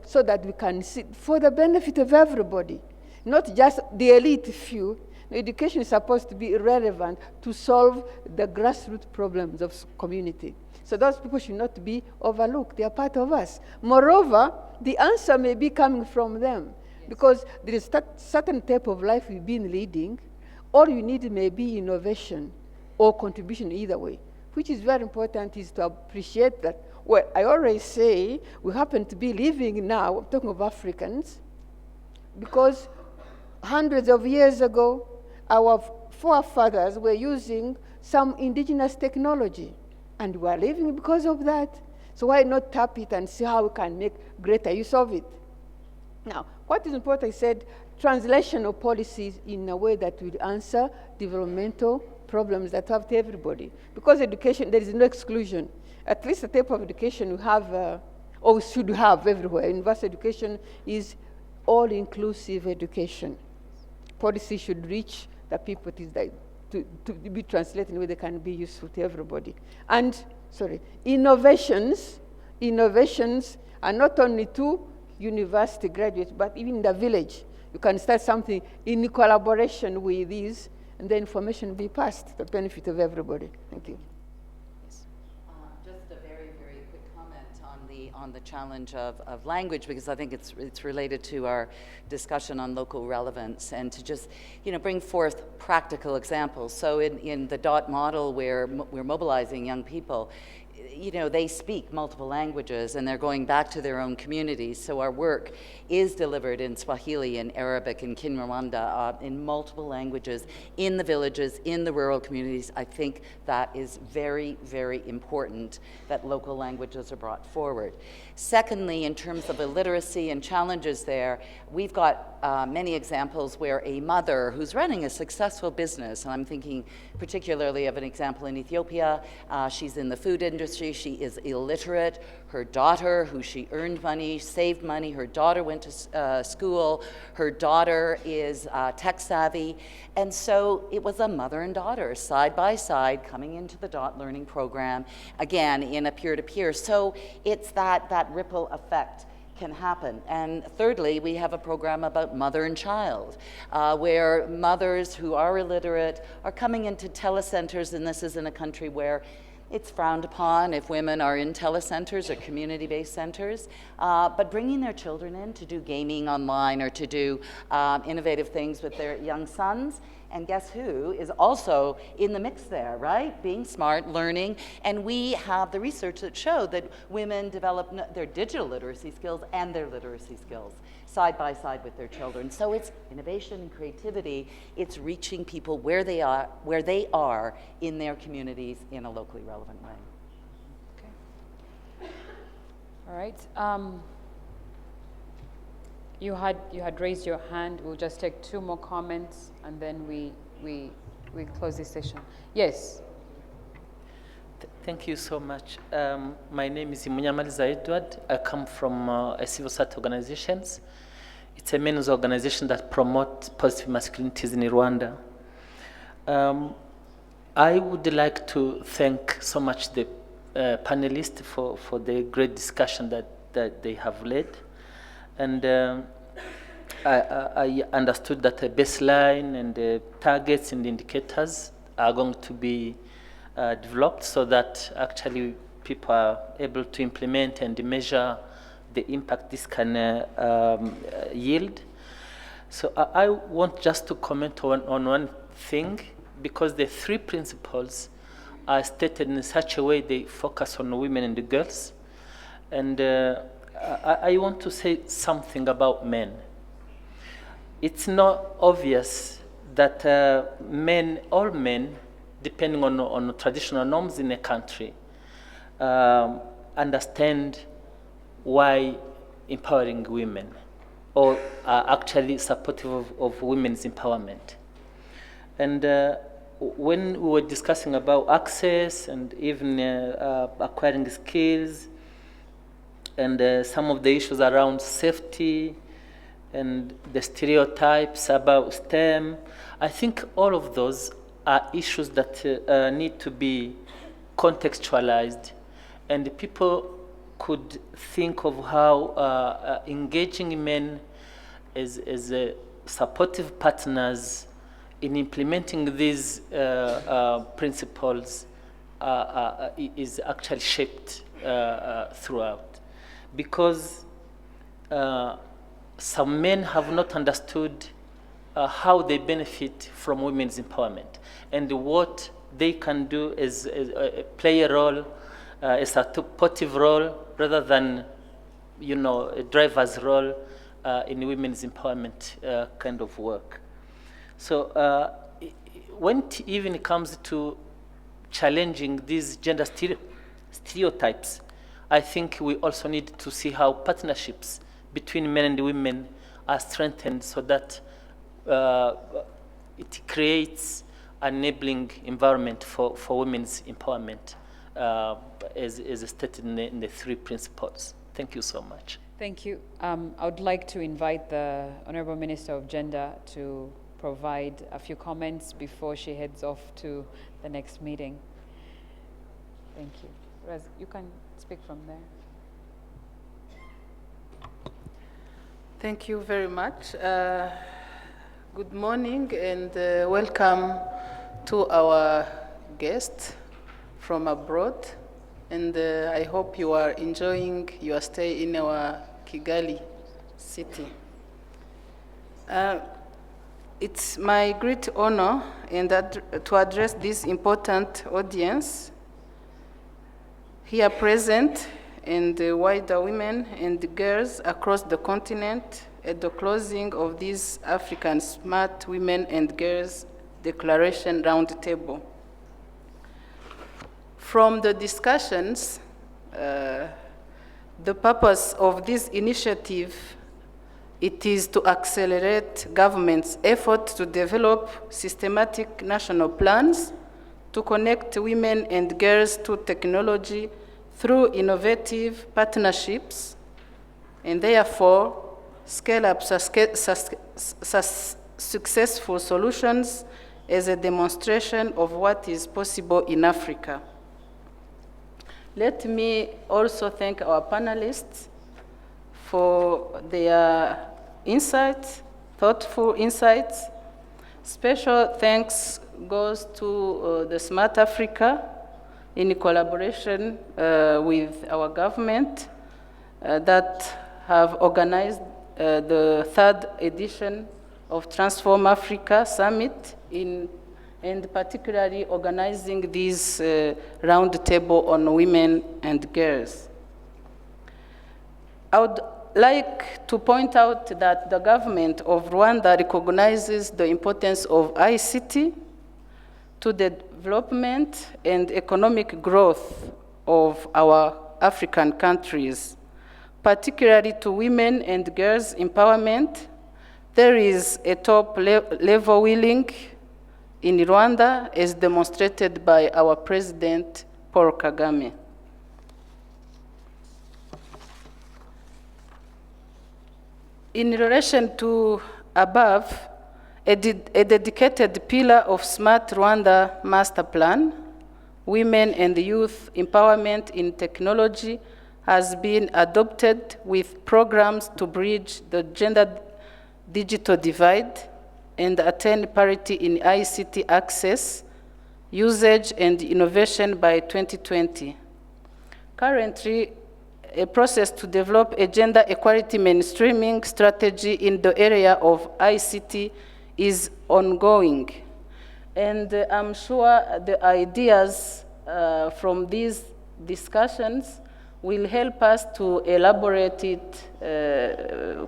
so that we can see for the benefit of everybody, not just the elite few. Education is supposed to be relevant to solve the grassroots problems of community. So those people should not be overlooked. They are part of us. Moreover, the answer may be coming from them, because there is a certain type of life we've been leading. All you need may be innovation or contribution either way, which is very important, is to appreciate that. Well, I always say we happen to be living now, I'm talking of Africans, because hundreds of years ago, our forefathers were using some indigenous technology, and we are living because of that. So why not tap it and see how we can make greater use of it? Now, what is important, I said, translation of policies in a way that will answer developmental problems that have to everybody. Because education, there is no exclusion. At least the type of education we have, or should have everywhere. Universal education is all-inclusive education. Policy should reach the people to be translated in a way that can be useful to everybody. And, innovations are not only to university graduates, but even in the village. You can start something in collaboration with these, and the information will be passed to the benefit of everybody. Thank you. Just a very, very quick comment on the challenge of language, because I think it's related to our discussion on local relevance, and to just bring forth practical examples. So in the DOT model, where we're mobilizing young people, they speak multiple languages, and they're going back to their own communities. So our work is delivered in Swahili, in Arabic, in Kinyarwanda, in multiple languages, in the villages, in the rural communities. I think that is very, very important that local languages are brought forward. Secondly, in terms of illiteracy and challenges there, we've got many examples where a mother who's running a successful business, and I'm thinking particularly of an example in Ethiopia, she's in the food industry, she is illiterate. Her daughter, who she earned money, saved money, her daughter went to school, her daughter is tech savvy, and so it was a mother and daughter side by side coming into the DOT learning program, again in a peer-to-peer. So it's that ripple effect can happen. And thirdly, we have a program about mother and child, where mothers who are illiterate are coming into telecenters, and this is in a country where it's frowned upon if women are in telecenters or community-based centers, but bringing their children in to do gaming online or to do innovative things with their young sons. And guess who is also in the mix there, right? Being smart, learning, and we have the research that showed that women develop their digital literacy skills and their literacy skills side by side with their children. So it's innovation and creativity. It's reaching people where they are in their communities in a locally relevant way. Okay. All right. You had raised your hand. We'll just take two more comments, and then we close this session. Yes. Thank you so much. My name is Munyamaliza Edward. I come from a civil society organizations. It's a men's organization that promotes positive masculinities in Rwanda. I would like to thank so much the panelists for the great discussion that they have led. And I understood that the baseline and the targets and the indicators are going to be developed so that actually people are able to implement and measure the impact this can yield. So I want just to comment on one thing, because the three principles are stated in such a way they focus on women and the girls. And I want to say something about men. it's not obvious that all men, depending on traditional norms in a country, understand why empowering women or are actually supportive of women's empowerment. And when we were discussing about access and even acquiring skills and some of the issues around safety and the stereotypes about STEM, I think all of those are issues that need to be contextualized, and people could think of how engaging men as supportive partners in implementing these principles is actually shaped throughout. Because some men have not understood how they benefit from women's empowerment and what they can do as play a role, a supportive role, rather than, a driver's role in women's empowerment kind of work. So when it even comes to challenging these gender stereotypes, I think we also need to see how partnerships between men and women are strengthened so that it creates an enabling environment for women's empowerment, as stated in the 3 principles. Thank you so much. Thank you. I would like to invite the Honorable Minister of Gender to provide a few comments before she heads off to the next meeting. Thank you. Raz, you can speak from there. Thank you very much. Good morning and welcome to our guests from abroad. And I hope you are enjoying your stay in our Kigali city. It's my great honor to address this important audience here present and the wider women and girls across the continent at the closing of this African Smart Women and Girls Declaration Roundtable. From the discussions, the purpose of this initiative, it is to accelerate government's effort to develop systematic national plans to connect women and girls to technology through innovative partnerships, and therefore scale up successful solutions as a demonstration of what is possible in Africa. Let me also thank our panelists for their insights, thoughtful insights. Special thanks goes to the Smart Africa in collaboration with our government that have organized the 3rd edition of Transform Africa Summit and particularly organizing this roundtable on women and girls. I would like to point out that the government of Rwanda recognizes the importance of ICT to the development and economic growth of our African countries, particularly to women and girls' empowerment. There is a top-level willing in Rwanda, as demonstrated by our President, Paul Kagame. In relation to above, a dedicated pillar of Smart Rwanda Master Plan, Women and Youth Empowerment in Technology, has been adopted with programs to bridge the gender digital divide and attain parity in ICT access, usage, and innovation by 2020. Currently, a process to develop a gender equality mainstreaming strategy in the area of ICT is ongoing. And I'm sure the ideas from these discussions will help us to elaborate it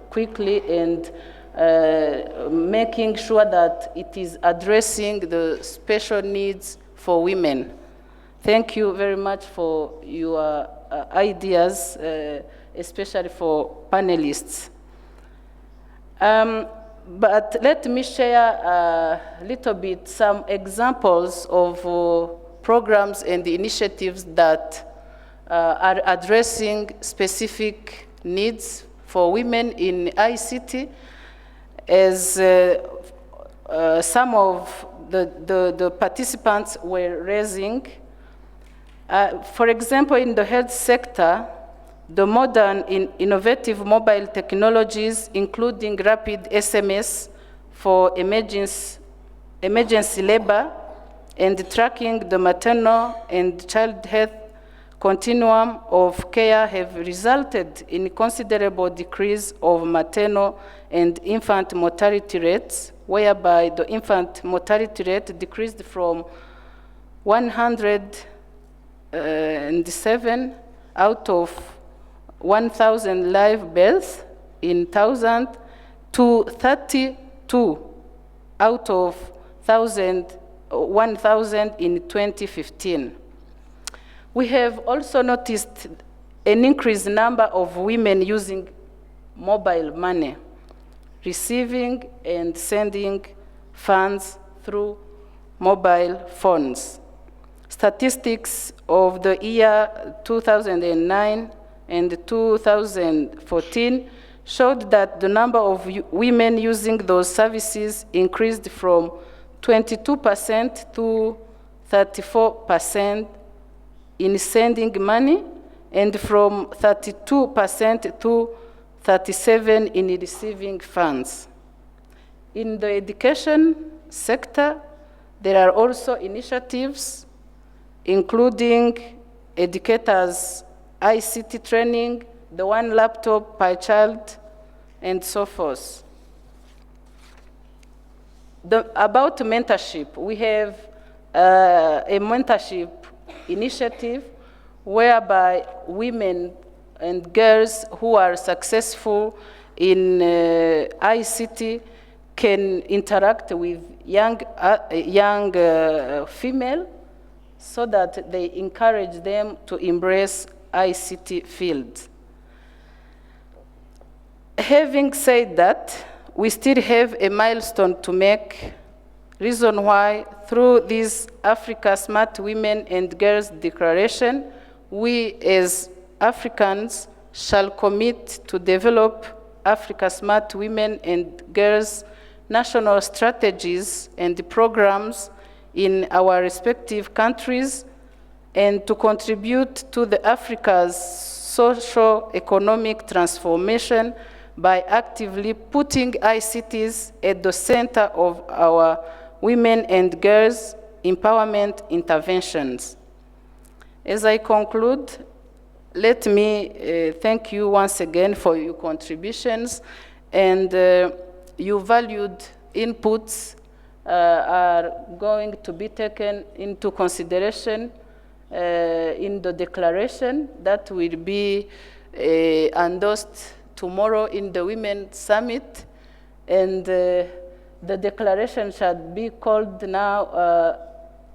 quickly and making sure that it is addressing the special needs for women. Thank you very much for your ideas, especially for panelists. But let me share a little bit some examples of programs and initiatives that are addressing specific needs for women in ICT, as some of the participants were raising. For example, in the health sector, the modern innovative mobile technologies, including rapid SMS for emergency labor and tracking the maternal and child health continuum of care, have resulted in considerable decrease of maternal and infant mortality rates, whereby the infant mortality rate decreased from 107 out of 1,000 live births in 1,000 to 32 out of 1,000 in 2015. We have also noticed an increased number of women using mobile money, receiving and sending funds through mobile phones. Statistics of the year 2009 and 2014 showed that the number of women using those services increased from 22% to 34% in sending money, and from 32% to 37% in receiving funds. In the education sector, there are also initiatives including educators' ICT training, the one laptop per child, and so forth. About mentorship, we have a mentorship initiative whereby women and girls who are successful in ICT can interact with young female so that they encourage them to embrace ICT field. Having said that, we still have a milestone to make, reason why through this Africa Smart Women and Girls Declaration, we as Africans shall commit to develop Africa Smart Women and Girls national strategies and programs in our respective countries, and to contribute to the Africa's socio-economic transformation by actively putting ICTs at the center of our women and girls empowerment interventions. As I conclude, let me thank you once again for your contributions, and your valued inputs are going to be taken into consideration in the declaration that will be endorsed tomorrow in the Women's Summit, and the declaration shall be called now,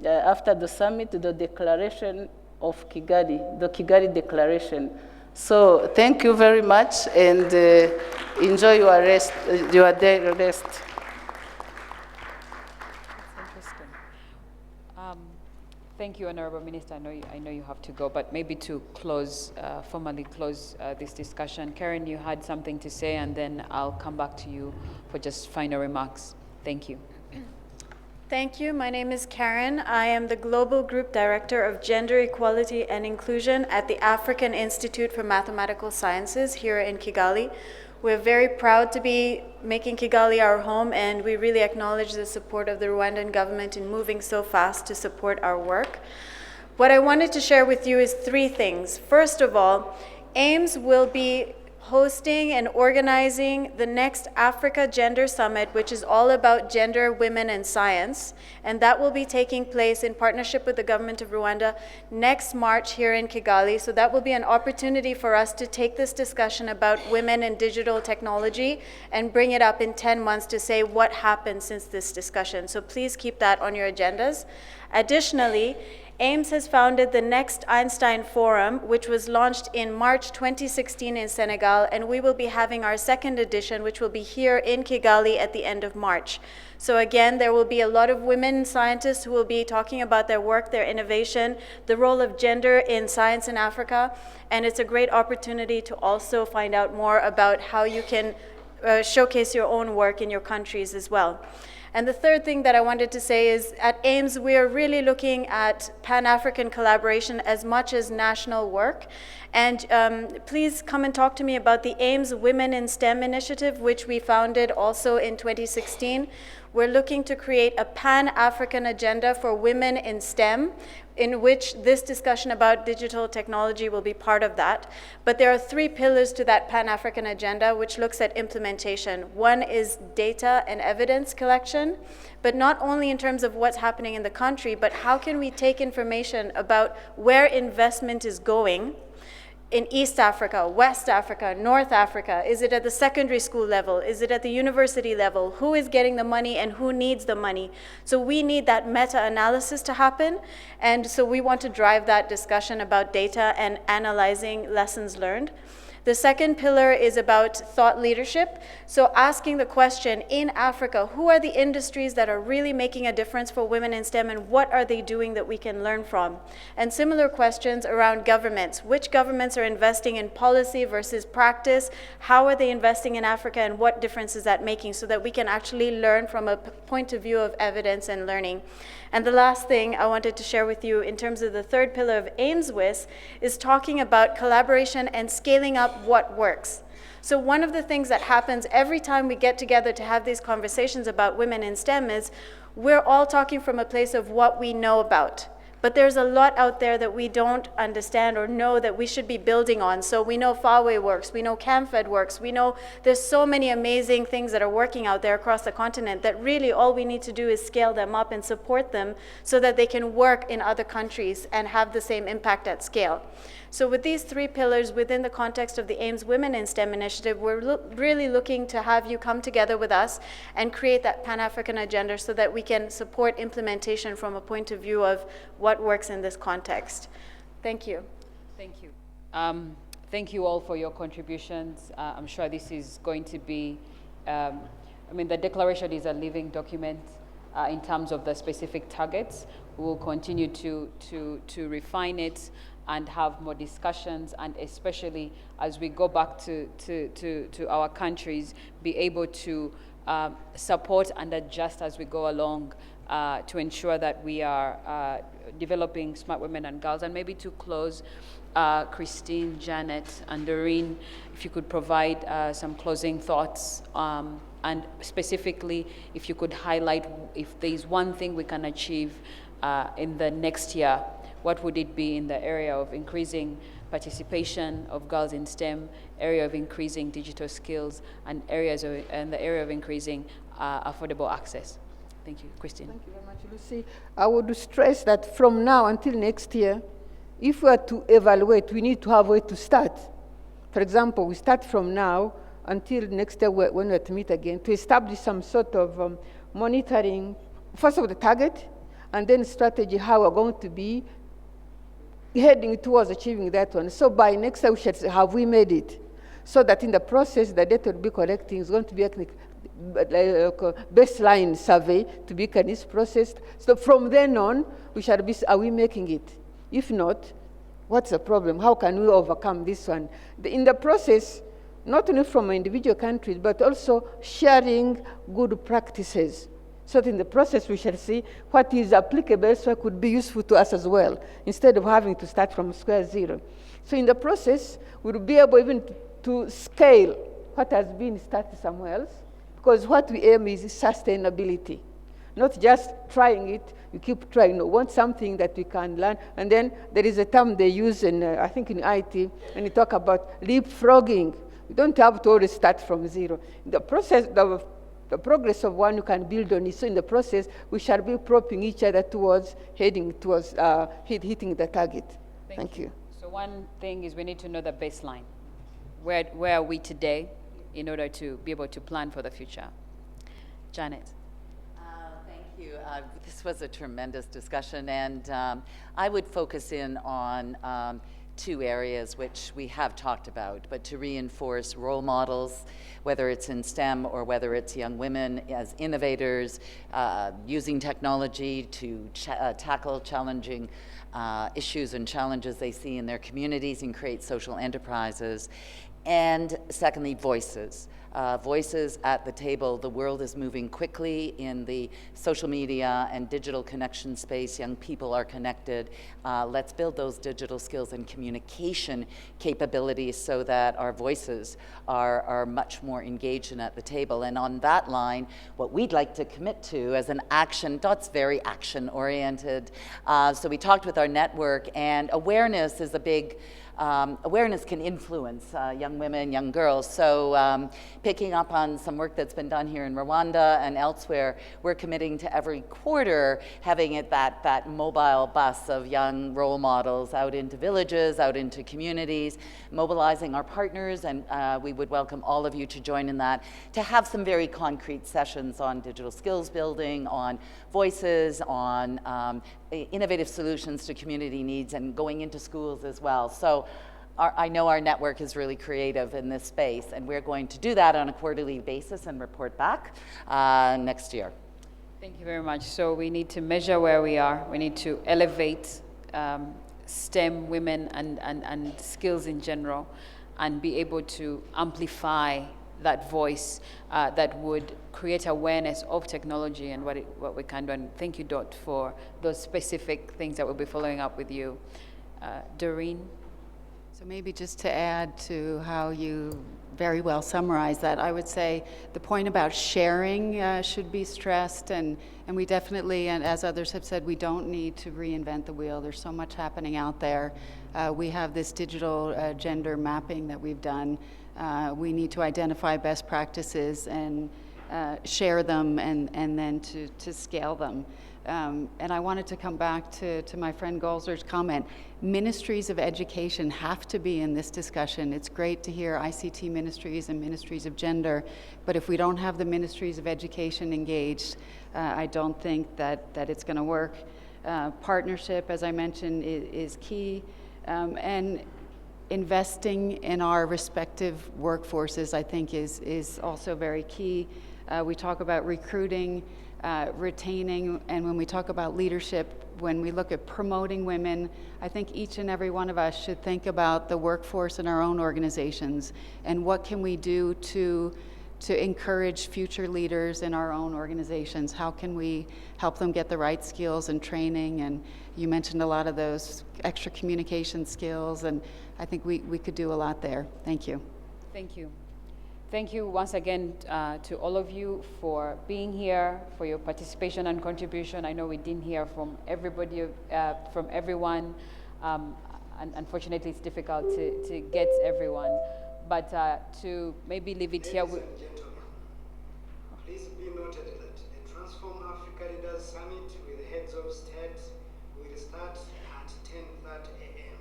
after the summit, the Declaration of Kigali, the Kigali Declaration. So thank you very much, and enjoy your rest, your day rest. Thank you, Honorable Minister. I know you have to go, but maybe to close, formally close this discussion. Karen, you had something to say, and then I'll come back to you for just final remarks. Thank you. Thank you. My name is Karen. I am the Global Group Director of Gender Equality and Inclusion at the African Institute for Mathematical Sciences here in Kigali. We're very proud to be making Kigali our home, and we really acknowledge the support of the Rwandan government in moving so fast to support our work. What I wanted to share with you is three things. First of all, AIMS will be hosting and organizing the next Africa Gender Summit, which is all about gender, women, and science. And that will be taking place in partnership with the government of Rwanda next March here in Kigali. So that will be an opportunity for us to take this discussion about women and digital technology and bring it up in 10 months to say what happened since this discussion. So please keep that on your agendas. Additionally, AIMS has founded the Next Einstein Forum, which was launched in March 2016 in Senegal, and we will be having our second edition, which will be here in Kigali at the end of March. So again, there will be a lot of women scientists who will be talking about their work, their innovation, the role of gender in science in Africa, and it's a great opportunity to also find out more about how you can showcase your own work in your countries as well. And the third thing that I wanted to say is at AIMS, we are really looking at Pan-African collaboration as much as national work. And please come and talk to me about the AIMS Women in STEM initiative, which we founded also in 2016. We're looking to create a Pan-African agenda for women in STEM, in which this discussion about digital technology will be part of that. But there are 3 pillars to that Pan-African agenda, which looks at implementation. One is data and evidence collection, but not only in terms of what's happening in the country, but how can we take information about where investment is going in East Africa, West Africa, North Africa? Is it at the secondary school level? Is it at the university level? Who is getting the money and who needs the money? So we need that meta-analysis to happen. And so we want to drive that discussion about data and analyzing lessons learned. The second pillar is about thought leadership. So asking the question, in Africa, who are the industries that are really making a difference for women in STEM, and what are they doing that we can learn from? And similar questions around governments. Which governments are investing in policy versus practice? How are they investing in Africa, and what difference is that making, so that we can actually learn from a point of view of evidence and learning? And the last thing I wanted to share with you in terms of the third pillar of AIMS-WIS is talking about collaboration and scaling up what works. So one of the things that happens every time we get together to have these conversations about women in STEM is we're all talking from a place of what we know about. But there's a lot out there that we don't understand or know that we should be building on. So we know Fawe works, we know CamFed works, we know there's so many amazing things that are working out there across the continent that really all we need to do is scale them up and support them so that they can work in other countries and have the same impact at scale. So with these 3 pillars within the context of the AIMS Women in STEM initiative, we're really looking to have you come together with us and create that Pan-African agenda so that we can support implementation from a point of view of what works in this context. Thank you. Thank you. Thank you all for your contributions. I'm sure this is going to be, I mean, the declaration is a living document in terms of the specific targets. We will continue to refine it and have more discussions, and especially as we go back to our countries, be able to support and adjust as we go along to ensure that we are developing smart women and girls. And maybe to close, Christine, Janet, and Doreen, if you could provide some closing thoughts, and specifically if you could highlight if there is one thing we can achieve in the next year, what would it be in the area of increasing participation of girls in STEM, area of increasing digital skills, and and the area of increasing affordable access? Thank you. Christine. Thank you very much, Lucy. I would stress that from now until next year, if we are to evaluate, we need to have a way to start. For example, we start from now until next year when we meet again to establish some sort of monitoring, first of all, the target, and then strategy, how we're going to be heading towards achieving that one. So by next year, we should say, have we made it? So that in the process, the data we'll be collecting is going to be a baseline survey to be processed. So from then on, we shall be, are we making it? If not, what's the problem? How can we overcome this one? In the process, not only from individual countries, but also sharing good practices. So that in the process, we shall see what is applicable, so it could be useful to us as well, instead of having to start from square zero. So in the process, we'll be able even to scale what has been started somewhere else, because what we aim is sustainability, not just trying it. You keep trying, you want something that we can learn. And then there is a term they use in, I think in IT, and they talk about leapfrogging. You don't have to always start from zero. The process, the progress of one you can build on it. So in the process, we shall be propping each other towards heading towards hitting the target. Thank you. So one thing is we need to know the baseline. Where are we today in order to be able to plan for the future? Janet. Thank you. This was a tremendous discussion, and I would focus in on two areas which we have talked about, but to reinforce role models, whether it's in STEM or whether it's young women as innovators, using technology to tackle challenging issues and challenges they see in their communities and create social enterprises. And secondly, voices. Voices at the table. The world is moving quickly in the social media and digital connection space. Young people are connected. Let's build those digital skills and communication capabilities so that our voices are much more engaged and at the table. And on that line, what we'd like to commit to as an action, DOT's very action-oriented. So we talked with our network, and awareness is a big awareness can influence young women, young girls. So picking up on some work that's been done here in Rwanda and elsewhere, we're committing to every quarter having it that mobile bus of young role models out into villages, out into communities, mobilizing our partners, and we would welcome all of you to join in that, to have some very concrete sessions on digital skills building, on voices, on innovative solutions to community needs, and going into schools as well. So I know our network is really creative in this space, and we're going to do that on a quarterly basis and report back next year. Thank you very much. So we need to measure where we are. We need to elevate STEM women and skills in general, and be able to amplify that voice that would create awareness of technology and what we can do. And thank you, Dot, for those specific things that we'll be following up with you. Doreen? So maybe just to add to how you very well summarized that, I would say the point about sharing should be stressed, and we definitely, and as others have said, we don't need to reinvent the wheel. There's so much happening out there. We have this digital gender mapping that we've done. We need to identify best practices and share them, and then to scale them. And I wanted to come back to my friend Golzer's comment. Ministries of education have to be in this discussion. It's great to hear ICT ministries and ministries of gender, but if we don't have the ministries of education engaged, I don't think that it's going to work. Partnership, as I mentioned, is key. And investing in our respective workforces, I think, is also very key. We talk about recruiting, retaining, and when we talk about leadership, when we look at promoting women, I think each and every one of us should think about the workforce in our own organizations and what can we do to encourage future leaders in our own organizations. How can we help them get the right skills and training? And you mentioned a lot of those extra communication skills, and I think we could do a lot there. Thank you. Thank you. Thank you once again to all of you for being here, for your participation and contribution. I know we didn't hear from everybody, from everyone, and unfortunately it's difficult to get everyone, but to maybe leave it here. Ladies and gentlemen, please be noted that the Transform Africa Leaders Summit with heads of state will start at 10:30 a.m.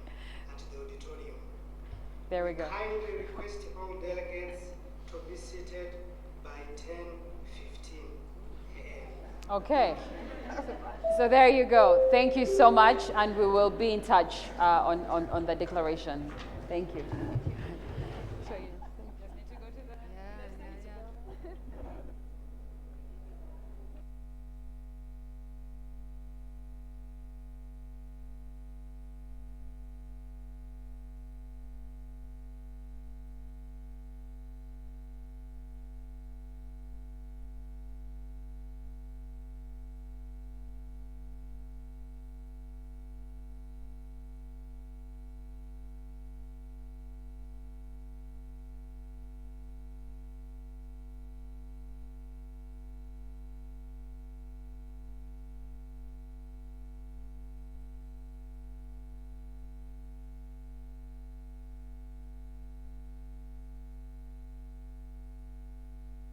at the auditorium. There we go. Kindly request all delegates to be seated by 10:15 a.m. Okay. So there you go. Thank you so much, and we will be in touch on the declaration. Thank you.